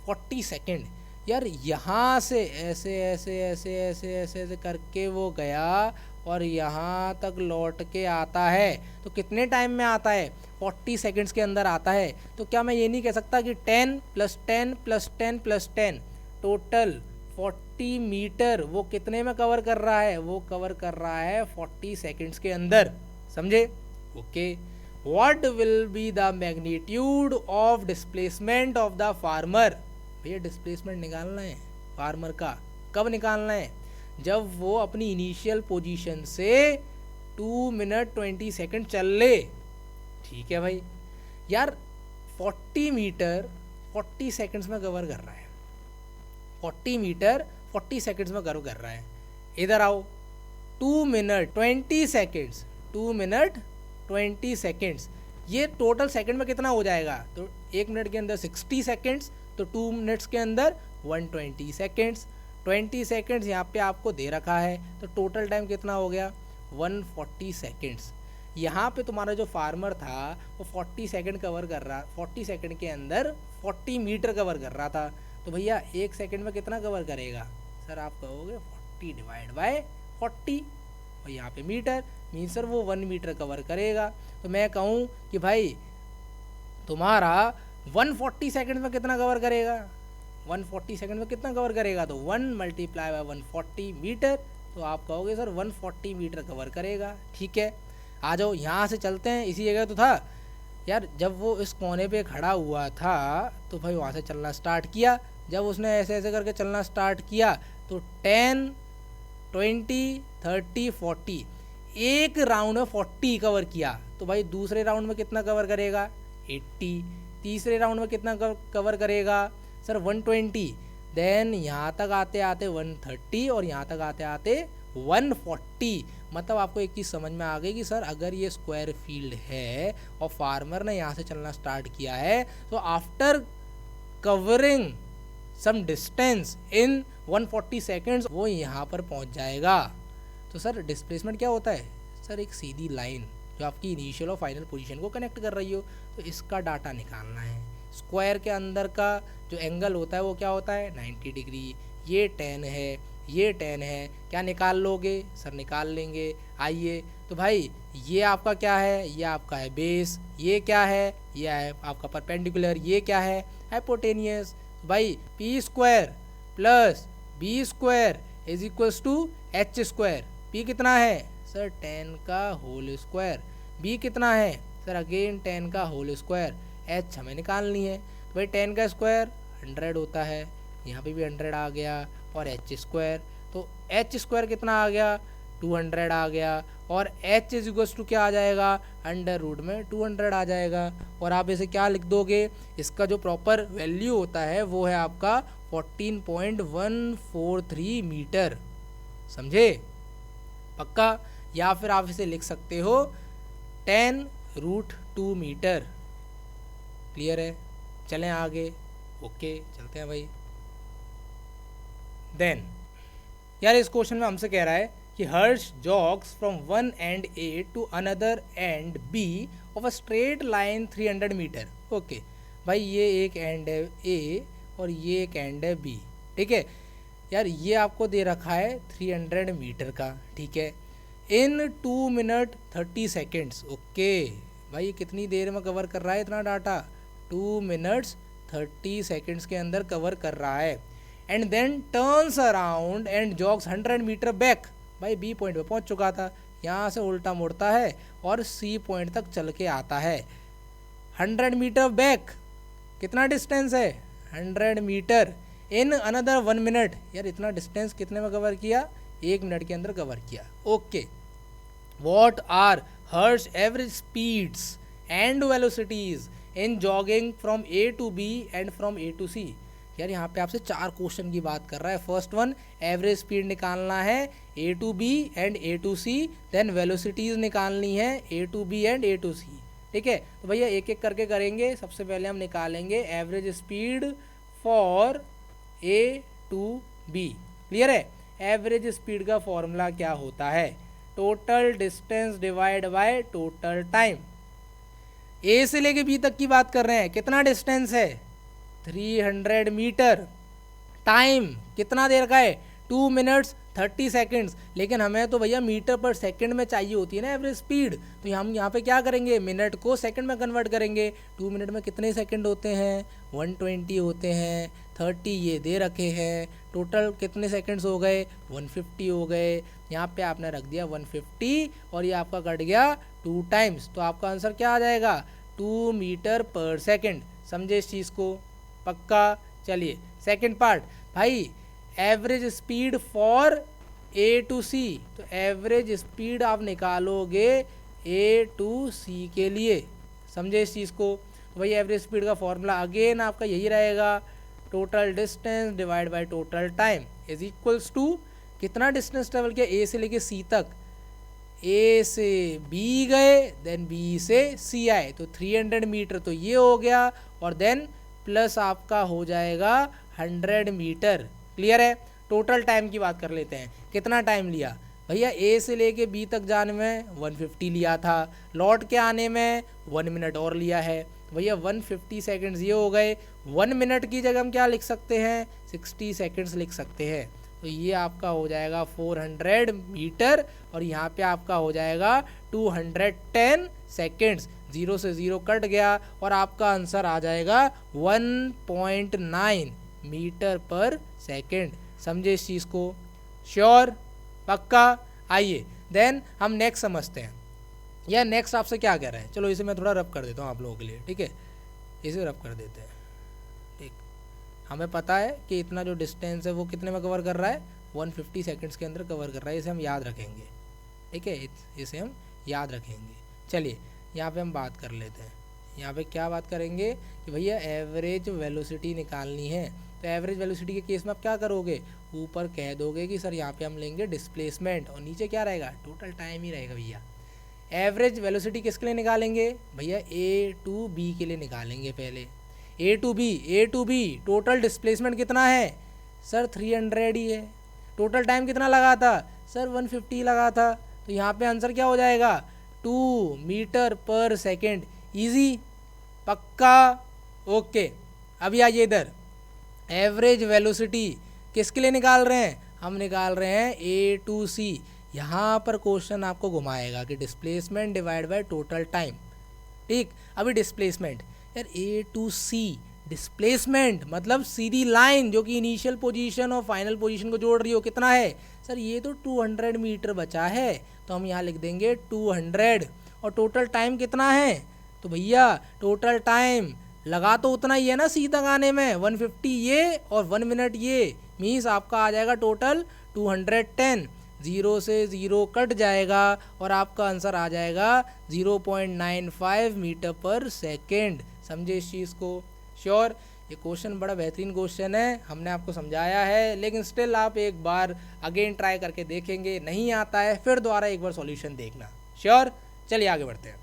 40 second. यार यहाँ से ऐसे ऐसे ऐसे ऐसे ऐसे ऐसे करके वो गया और यहाँ तक लौट के आता है, तो कितने टाइम में आता है 40 सेकेंड्स के अंदर आता है। तो क्या मैं ये नहीं कह सकता कि 10 + 10 + 10 + 10 टोटल 40 मीटर वो कितने में कवर कर रहा है, वो कवर कर रहा है 40 सेकेंड्स के अंदर। समझे? Okay. What will be the magnitude of displacement of the farmer. भैया डिस्प्लेसमेंट निकालना है फार्मर का, कब निकालना है, जब वो अपनी इनिशियल पोजीशन से 2 मिनट 20 सेकेंड चल ले। ठीक है भाई। यार 40 मीटर 40 सेकेंड्स में कवर कर रहा है, 40 मीटर 40 सेकेंड्स में कवर कर रहा है। इधर आओ, 2 मिनट 20 सेकेंड्स, 2 मिनट 20 सेकेंड्स, ये टोटल सेकंड में कितना हो जाएगा, तो 1 मिनट के अंदर 60 सेकेंड्स, तो 2 मिनट्स के अंदर 120 सेकेंड्स। 20 सेकेंड्स यहाँ पे आपको दे रखा है, तो टोटल टाइम कितना हो गया 140 सेकेंड्स। यहाँ पे तुम्हारा जो फार्मर था वो 40 सेकेंड कवर कर रहा, 40 सेकेंड के अंदर 40 मीटर कवर कर रहा था। तो भैया 1 सेकेंड में कितना कवर करेगा, सर आप कहोगे 40 डिवाइड बाय 40, और यहाँ पे मीटर मीन सर वो 1 मीटर कवर करेगा। तो मैं कहूँ कि भाई तुम्हारा 140 सेकंड में कितना कवर करेगा, 140 सेकंड में कितना कवर करेगा, तो 1 मल्टीप्लाई बाय 140 मीटर, तो आप कहोगे सर 140 मीटर कवर करेगा। ठीक है, आ जाओ यहाँ से चलते हैं, इसी जगह तो था यार, जब वो इस कोने पे खड़ा हुआ था तो भाई वहाँ से चलना स्टार्ट किया, जब उसने ऐसे ऐसे करके चलना स्टार्ट किया तो 10 20 30 40 एक राउंड में 40 कवर किया, तो भाई दूसरे राउंड में कितना कवर करेगा 80, तीसरे राउंड में कितना कवर करेगा सर 120, देन यहाँ तक आते आते 130 और यहाँ तक आते आते 140। मतलब आपको एक चीज़ समझ में आ गई कि सर अगर ये स्क्वायर फील्ड है और फार्मर ने यहाँ से चलना स्टार्ट किया है तो after covering some distance in 140 seconds वो यहाँ पर पहुँच जाएगा। तो सर डिस्प्लेसमेंट क्या होता है सर, एक सीधी लाइन जो आपकी इनिशियल और फाइनल पोजीशन को कनेक्ट कर रही हो, तो इसका डाटा निकालना है। स्क्वायर के अंदर का जो एंगल होता है वो क्या होता है 90 डिग्री, ये 10 है, ये 10 है, क्या निकाल लोगे सर, निकाल लेंगे। आइए तो भाई ये आपका क्या है, ये आपका है बेस, ये क्या है, ये है आपका परपेंडिकुलर, ये क्या है हाइपोटेनियस। भाई p square plus b square is equals to h square. P कितना है सर 10 का होल स्क्वायर, बी कितना है सर अगेन 10 का होल स्क्वायर, एच हमें निकालनी है। तो भाई 10 का स्क्वायर 100 होता है, यहाँ पे भी 100 आ गया, और एच स्क्वायर, तो एच स्क्वायर कितना आ गया 200 आ गया, और एच इज इक्वल्स टू क्या आ जाएगा अंडर रूट में 200 आ जाएगा। और आप इसे क्या लिख दोगे, इसका जो प्रॉपर वैल्यू होता है वो है आपका 14.143 मीटर, समझे पक्का। या फिर आप इसे लिख सकते हो 10√2 मीटर। क्लियर है, चलें आगे। ओके चलते हैं भाई। देन यार इस क्वेश्चन में हमसे कह रहा है कि Harsh jogs from one end A to another end B of a straight line 300 metre. Okay भाई ये एक एंड है ए और ये एक एंड है बी, ठीक है यार, ये आपको दे रखा है 300 मीटर का, ठीक है, इन 2 मिनट 30 सेकेंड्स। ओके भाई ये कितनी देर में कवर कर रहा है इतना डाटा, 2 मिनट्स 30 सेकेंड्स के अंदर कवर कर रहा है। And then turns around and jogs 100 metre back. भाई बी पॉइंट पे पहुंच चुका था, यहाँ से उल्टा मुड़ता है और सी पॉइंट तक चल के आता है। 100 मीटर बैक कितना डिस्टेंस है 100 मीटर इन अनदर 1 मिनट। यार इतना डिस्टेंस कितने में कवर किया, 1 मिनट के अंदर कवर किया। Okay what are Harsh average speeds and velocities in jogging from A to B and from A to C. यार यहाँ पे आपसे 4 क्वेश्चन की बात कर रहा है। फर्स्ट वन एवरेज स्पीड निकालना है A to B and A to C, then velocities निकालनी है A to B and A to C, ठीक है। तो भैया एक एक करके करेंगे। सबसे पहले हम निकालेंगे average speed for A to B. Clear है, एवरेज स्पीड का फॉर्मूला क्या होता है, total distance divide by total time. A से लेके बी तक की बात कर रहे हैं, कितना डिस्टेंस है 300 मीटर, टाइम कितना देर का है 2 मिनट्स 30 सेकेंड्स, लेकिन हमें तो भैया मीटर पर सेकंड में चाहिए होती है ना एवरेज स्पीड, तो हम यहाँ पे क्या करेंगे मिनट को सेकंड में कन्वर्ट करेंगे। 2 मिनट में कितने सेकंड होते हैं 120 होते हैं, 30 ये दे रखे हैं, टोटल कितने सेकंड्स हो गए 150 हो गए। यहाँ पे आपने रख दिया 150 और ये आपका कट गया 2 टाइम्स, तो आपका आंसर क्या आ जाएगा 2 मीटर पर सेकेंड। समझे इस चीज़ को पक्का। चलिए सेकंड पार्ट, भाई average speed for A to C, तो एवरेज स्पीड आप निकालोगे ए टू सी के लिए। समझे इस चीज़ को। तो भाई एवरेज स्पीड का फॉर्मूला अगेन आपका यही रहेगा, total distance divide by total time is equals to कितना डिस्टेंस ट्रेवल किया ए से लेके सी तक, ए से बी गए देन बी से सी आए, तो 300 मीटर तो ये हो गया, और देन प्लस आपका हो जाएगा 100 मीटर। क्लियर है। टोटल टाइम की बात कर लेते हैं, कितना टाइम लिया भैया ए से लेके बी तक जाने में 150 लिया था, लौट के आने में 1 मिनट और लिया है। भैया 150 सेकेंड्स ये हो गए, 1 मिनट की जगह हम क्या लिख सकते हैं 60 सेकेंड्स लिख सकते हैं। तो ये आपका हो जाएगा 400 मीटर और यहाँ पे आपका हो जाएगा 210 सेकेंड्स। 0 से 0 कट गया और आपका आंसर आ जाएगा 1.9 मीटर पर सेकेंड। समझे इस चीज़ को? श्योर? पक्का? आइए देन हम नेक्स्ट समझते हैं। या नेक्स्ट आपसे क्या कह रहे हैं, चलो इसे मैं थोड़ा रब कर देता हूँ आप लोगों के लिए, ठीक है? इसे रब कर देते हैं। ठीक, हमें पता है कि इतना जो डिस्टेंस है वो कितने में कवर कर रहा है, 150 सेकंड्स के अंदर कवर कर रहा है। इसे हम याद रखेंगे, ठीक है? इसे हम याद रखेंगे। चलिए यहाँ पे हम बात कर लेते हैं। यहाँ पे क्या बात करेंगे कि भैया एवरेज वेलोसिटी निकालनी है। तो एवरेज वेलोसिटी के केस में आप क्या करोगे, ऊपर कह दोगे कि सर यहाँ पे हम लेंगे डिस्प्लेसमेंट और नीचे क्या रहेगा, टोटल टाइम ही रहेगा। भैया एवरेज वेलोसिटी किसके लिए निकालेंगे, भैया ए टू बी के लिए निकालेंगे। पहले ए टू बी टोटल डिस्प्लेसमेंट कितना है सर, 300 ही है। टोटल टाइम कितना लगा था सर, 150 लगा था। तो यहाँ पे आंसर क्या हो जाएगा, 2 मीटर पर सेकेंड। ईजी? पक्का? ओके। अभी आइए इधर, एवरेज वेलोसिटी किसके लिए निकाल रहे हैं, हम निकाल रहे हैं ए टू सी। यहाँ पर क्वेश्चन आपको घुमाएगा कि displacement divide by total time. ठीक, अभी डिस्प्लेसमेंट यार ए टू सी, डिस्प्लेसमेंट मतलब सीधी लाइन जो कि इनिशियल पोजीशन और फाइनल पोजीशन को जोड़ रही हो, कितना है सर, ये तो 200 मीटर बचा है। तो हम यहाँ लिख देंगे 200। और टोटल टाइम कितना है, तो भैया टोटल टाइम लगा तो उतना ही है ना सीधा गाने में, 150 ये और 1 मिनट ये, मीन्स आपका आ जाएगा टोटल 210। 0 से 0 कट जाएगा और आपका आंसर आ जाएगा 0.95 मीटर पर सेकेंड। समझे इस चीज़ को? श्योर? ये क्वेश्चन बड़ा बेहतरीन क्वेश्चन है, हमने आपको समझाया है, लेकिन स्टिल आप एक बार अगेन ट्राई करके देखेंगे, नहीं आता है फिर दोबारा एक बार सॉल्यूशन देखना। श्योर? चलिए आगे बढ़ते हैं।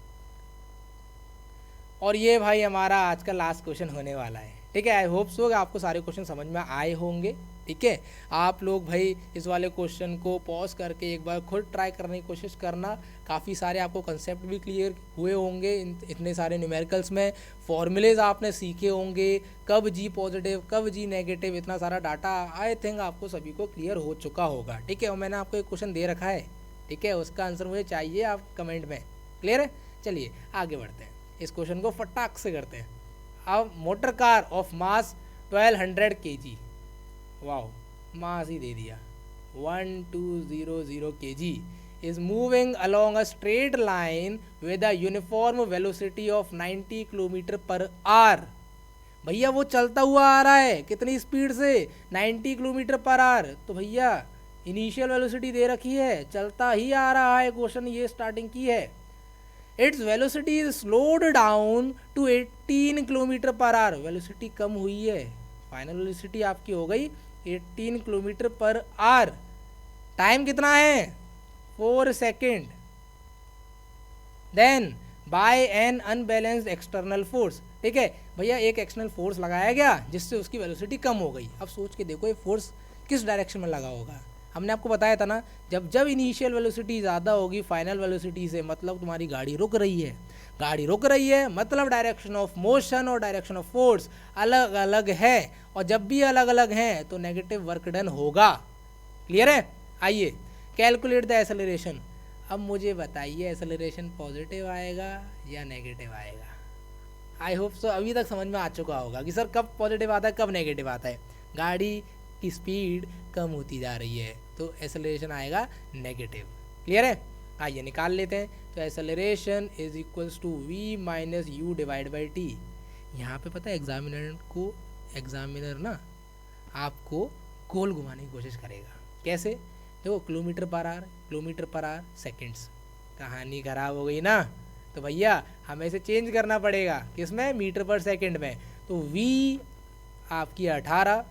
और ये भाई हमारा आज का लास्ट क्वेश्चन होने वाला है, ठीक है? आई होप सो कि आपको सारे क्वेश्चन समझ में आए होंगे, ठीक है? आप लोग भाई इस वाले क्वेश्चन को पॉज करके एक बार खुद ट्राई करने की कोशिश करना। काफ़ी सारे आपको कंसेप्ट भी क्लियर हुए होंगे इतने सारे न्यूमेरिकल्स में, फॉर्मूलेज आपने सीखे होंगे, कब जी पॉजिटिव कब जी नेगेटिव, इतना सारा डाटा आई थिंक आपको सभी को क्लियर हो चुका होगा, ठीक है? और मैंने आपको एक क्वेश्चन दे रखा है, ठीक है? उसका आंसर मुझे चाहिए आप कमेंट में। क्लियर है? चलिए आगे बढ़ते हैं, इस क्वेश्चन को फटाक से करते हैं। अब motor car of mass 1200 kg, wow mass ही दे दिया, 1200 kg is moving along a straight line with a uniform velocity of 90 km/h। भैया वो चलता हुआ आ रहा है कितनी स्पीड से, 90 km/h। तो भैया इनिशियल वेलोसिटी दे रखी है, चलता ही आ रहा है, क्वेश्चन ये स्टार्टिंग की है। Its velocity is slowed down to 18 km/h। Velocity कम हुई है, फाइनल वेलोसिटी आपकी हो गई 18 km/h। टाइम कितना है, 4 second. Then by an unbalanced external force, ठीक है भैया, एक एक्सटर्नल फोर्स लगाया गया जिससे उसकी वेलोसिटी कम हो गई। अब सोच के देखो ये फोर्स किस डायरेक्शन में लगा होगा। हमने आपको बताया था ना, जब जब इनिशियल वेलोसिटी ज़्यादा होगी फाइनल वेलोसिटी से, मतलब तुम्हारी गाड़ी रुक रही है। गाड़ी रुक रही है मतलब डायरेक्शन ऑफ मोशन और डायरेक्शन ऑफ फोर्स अलग अलग है, और जब भी अलग अलग हैं तो नेगेटिव वर्क डन होगा। क्लियर है? आइए कैलकुलेट द एक्सेलरेशन। अब मुझे बताइए एक्सेलरेशन पॉजिटिव आएगा या नेगेटिव आएगा? आई होप सो अभी तक समझ में आ चुका होगा कि सर कब पॉजिटिव आता है कब नेगेटिव आता है। गाड़ी की स्पीड कम होती जा रही है तो एक्सेलरेशन आएगा नेगेटिव। क्लियर है? आइए निकाल लेते हैं। तो acceleration is equals to v minus u divide by t. यहाँ पे पता है एग्जामिनर ना आपको गोल घुमाने की कोशिश करेगा। कैसे? देखो किलोमीटर पर आवर सेकेंड्स, कहानी खराब हो गई ना। तो भैया हमें इसे चेंज करना पड़ेगा, किसमें, मीटर पर सेकेंड में। तो v आपकी 18,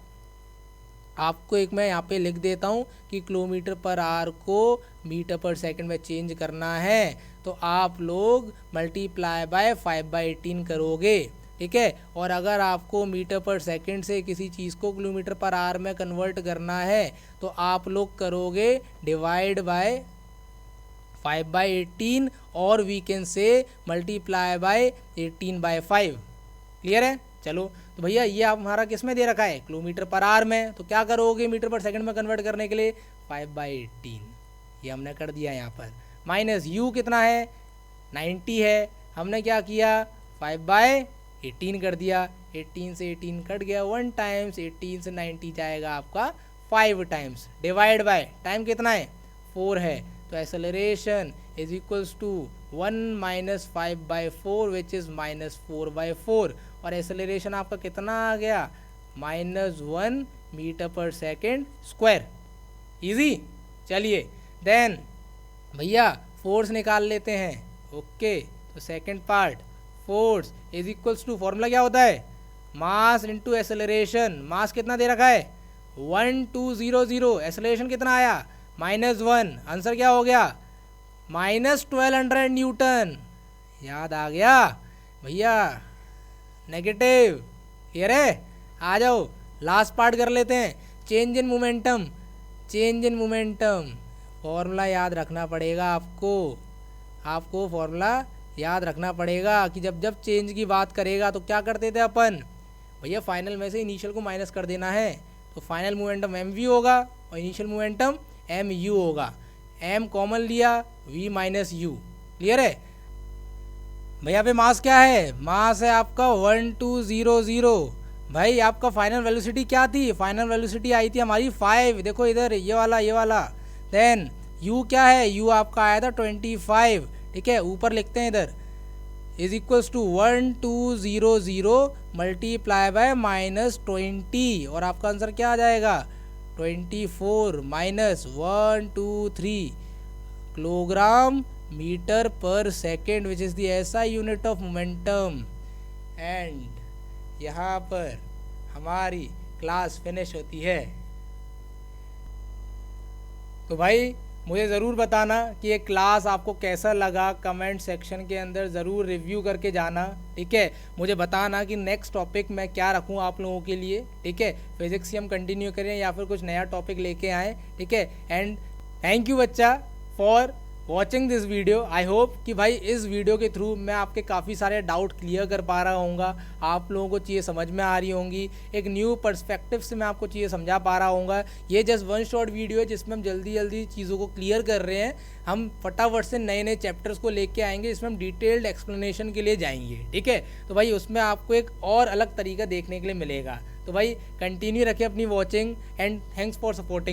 आपको एक मैं यहाँ पे लिख देता हूँ कि किलोमीटर पर आवर को मीटर पर सेकंड में चेंज करना है, तो आप लोग मल्टीप्लाई बाय 5/18 करोगे, ठीक है? और अगर आपको मीटर पर सेकंड से किसी चीज़ को किलोमीटर पर आवर में कन्वर्ट करना है तो आप लोग करोगे डिवाइड बाय 5/18 और we can say multiply by 18/5। Clear है? चलो तो भैया ये आप हमारा किस में दे रखा है, किलोमीटर पर आवर में, तो क्या करोगे मीटर पर सेकंड में कन्वर्ट करने के लिए 5/18, ये हमने कर दिया यहाँ पर। माइनस यू कितना है 90 है, हमने क्या किया 5/18 कर दिया, 18 से 18 कट गया, 1 टाइम्स 18 से 90 जाएगा आपका 5 टाइम्स, डिवाइड बाय टाइम कितना है 4 है, तो acceleration is equals to 1 minus 5/4 which is -4/4, और एक्सेलरेशन आपका कितना आ गया -1 metre per second square. Easy. चलिए देन भैया फोर्स निकाल लेते हैं। ओके, तो second part, force is equals to, formula क्या होता है, मास इनटू एक्सेलरेशन। मास कितना दे रखा है 1200, एक्सेलरेशन कितना आया -1, आंसर क्या हो गया -1200 न्यूटन। याद आ गया भैया, नेगेटिव क्लियर है। आ जाओ लास्ट पार्ट कर लेते हैं, change in momentum. Change in momentum formula याद रखना पड़ेगा आपको फॉर्मूला याद रखना पड़ेगा कि जब जब चेंज की बात करेगा तो क्या करते थे अपन भैया, फाइनल में से इनिशियल को माइनस कर देना है, तो फाइनल मोमेंटम mv होगा और इनिशियल मोमेंटम mu होगा। m कॉमन लिया, v माइनस u, क्लियर है भैया। पे मास क्या है, मास है आपका 1200। भाई आपका फाइनल वेलोसिटी क्या थी, फाइनल वेलोसिटी आई थी हमारी 5, देखो इधर ये वाला। देन u क्या है, u आपका आया था 25, ठीक है, ऊपर लिखते हैं इधर, is equals to 1200 multiply by -20, और आपका आंसर क्या आ जाएगा 24 minus 123 kilogram metre per second which is the SI unit of momentum. And यहाँ पर हमारी क्लास फिनिश होती है। तो भाई मुझे ज़रूर बताना कि ये क्लास आपको कैसा लगा, कमेंट सेक्शन के अंदर ज़रूर रिव्यू करके जाना, ठीक है। मुझे बताना कि नेक्स्ट टॉपिक मैं क्या रखूँ आप लोगों के लिए, ठीक है। फिजिक्स से हम कंटिन्यू करें या फिर कुछ नया टॉपिक लेके आएँ, ठीक है। एंड थैंक यू बच्चा for watching this video. I hope कि भाई इस वीडियो के थ्रू मैं आपके काफ़ी सारे डाउट क्लियर कर पा रहा हूँगा, आप लोगों को चीज़ें समझ में आ रही होंगी, एक न्यू पर्सपेक्टिव से मैं आपको चीज़ें समझा पा रहा हूँगा। ये जस्ट वन शॉट वीडियो है जिसमें हम जल्दी जल्दी चीज़ों को क्लियर कर रहे हैं। हम फटाफट से नए नए चैप्टर्स को लेके आएंगे, इसमें हम डिटेल्ड एक्सप्लेनेशन के लिए जाएंगे, ठीक है। तो भाई उसमें आपको एक और अलग तरीका देखने के लिए मिलेगा। तो भाई कंटिन्यू रखें अपनी watching and thanks for supporting.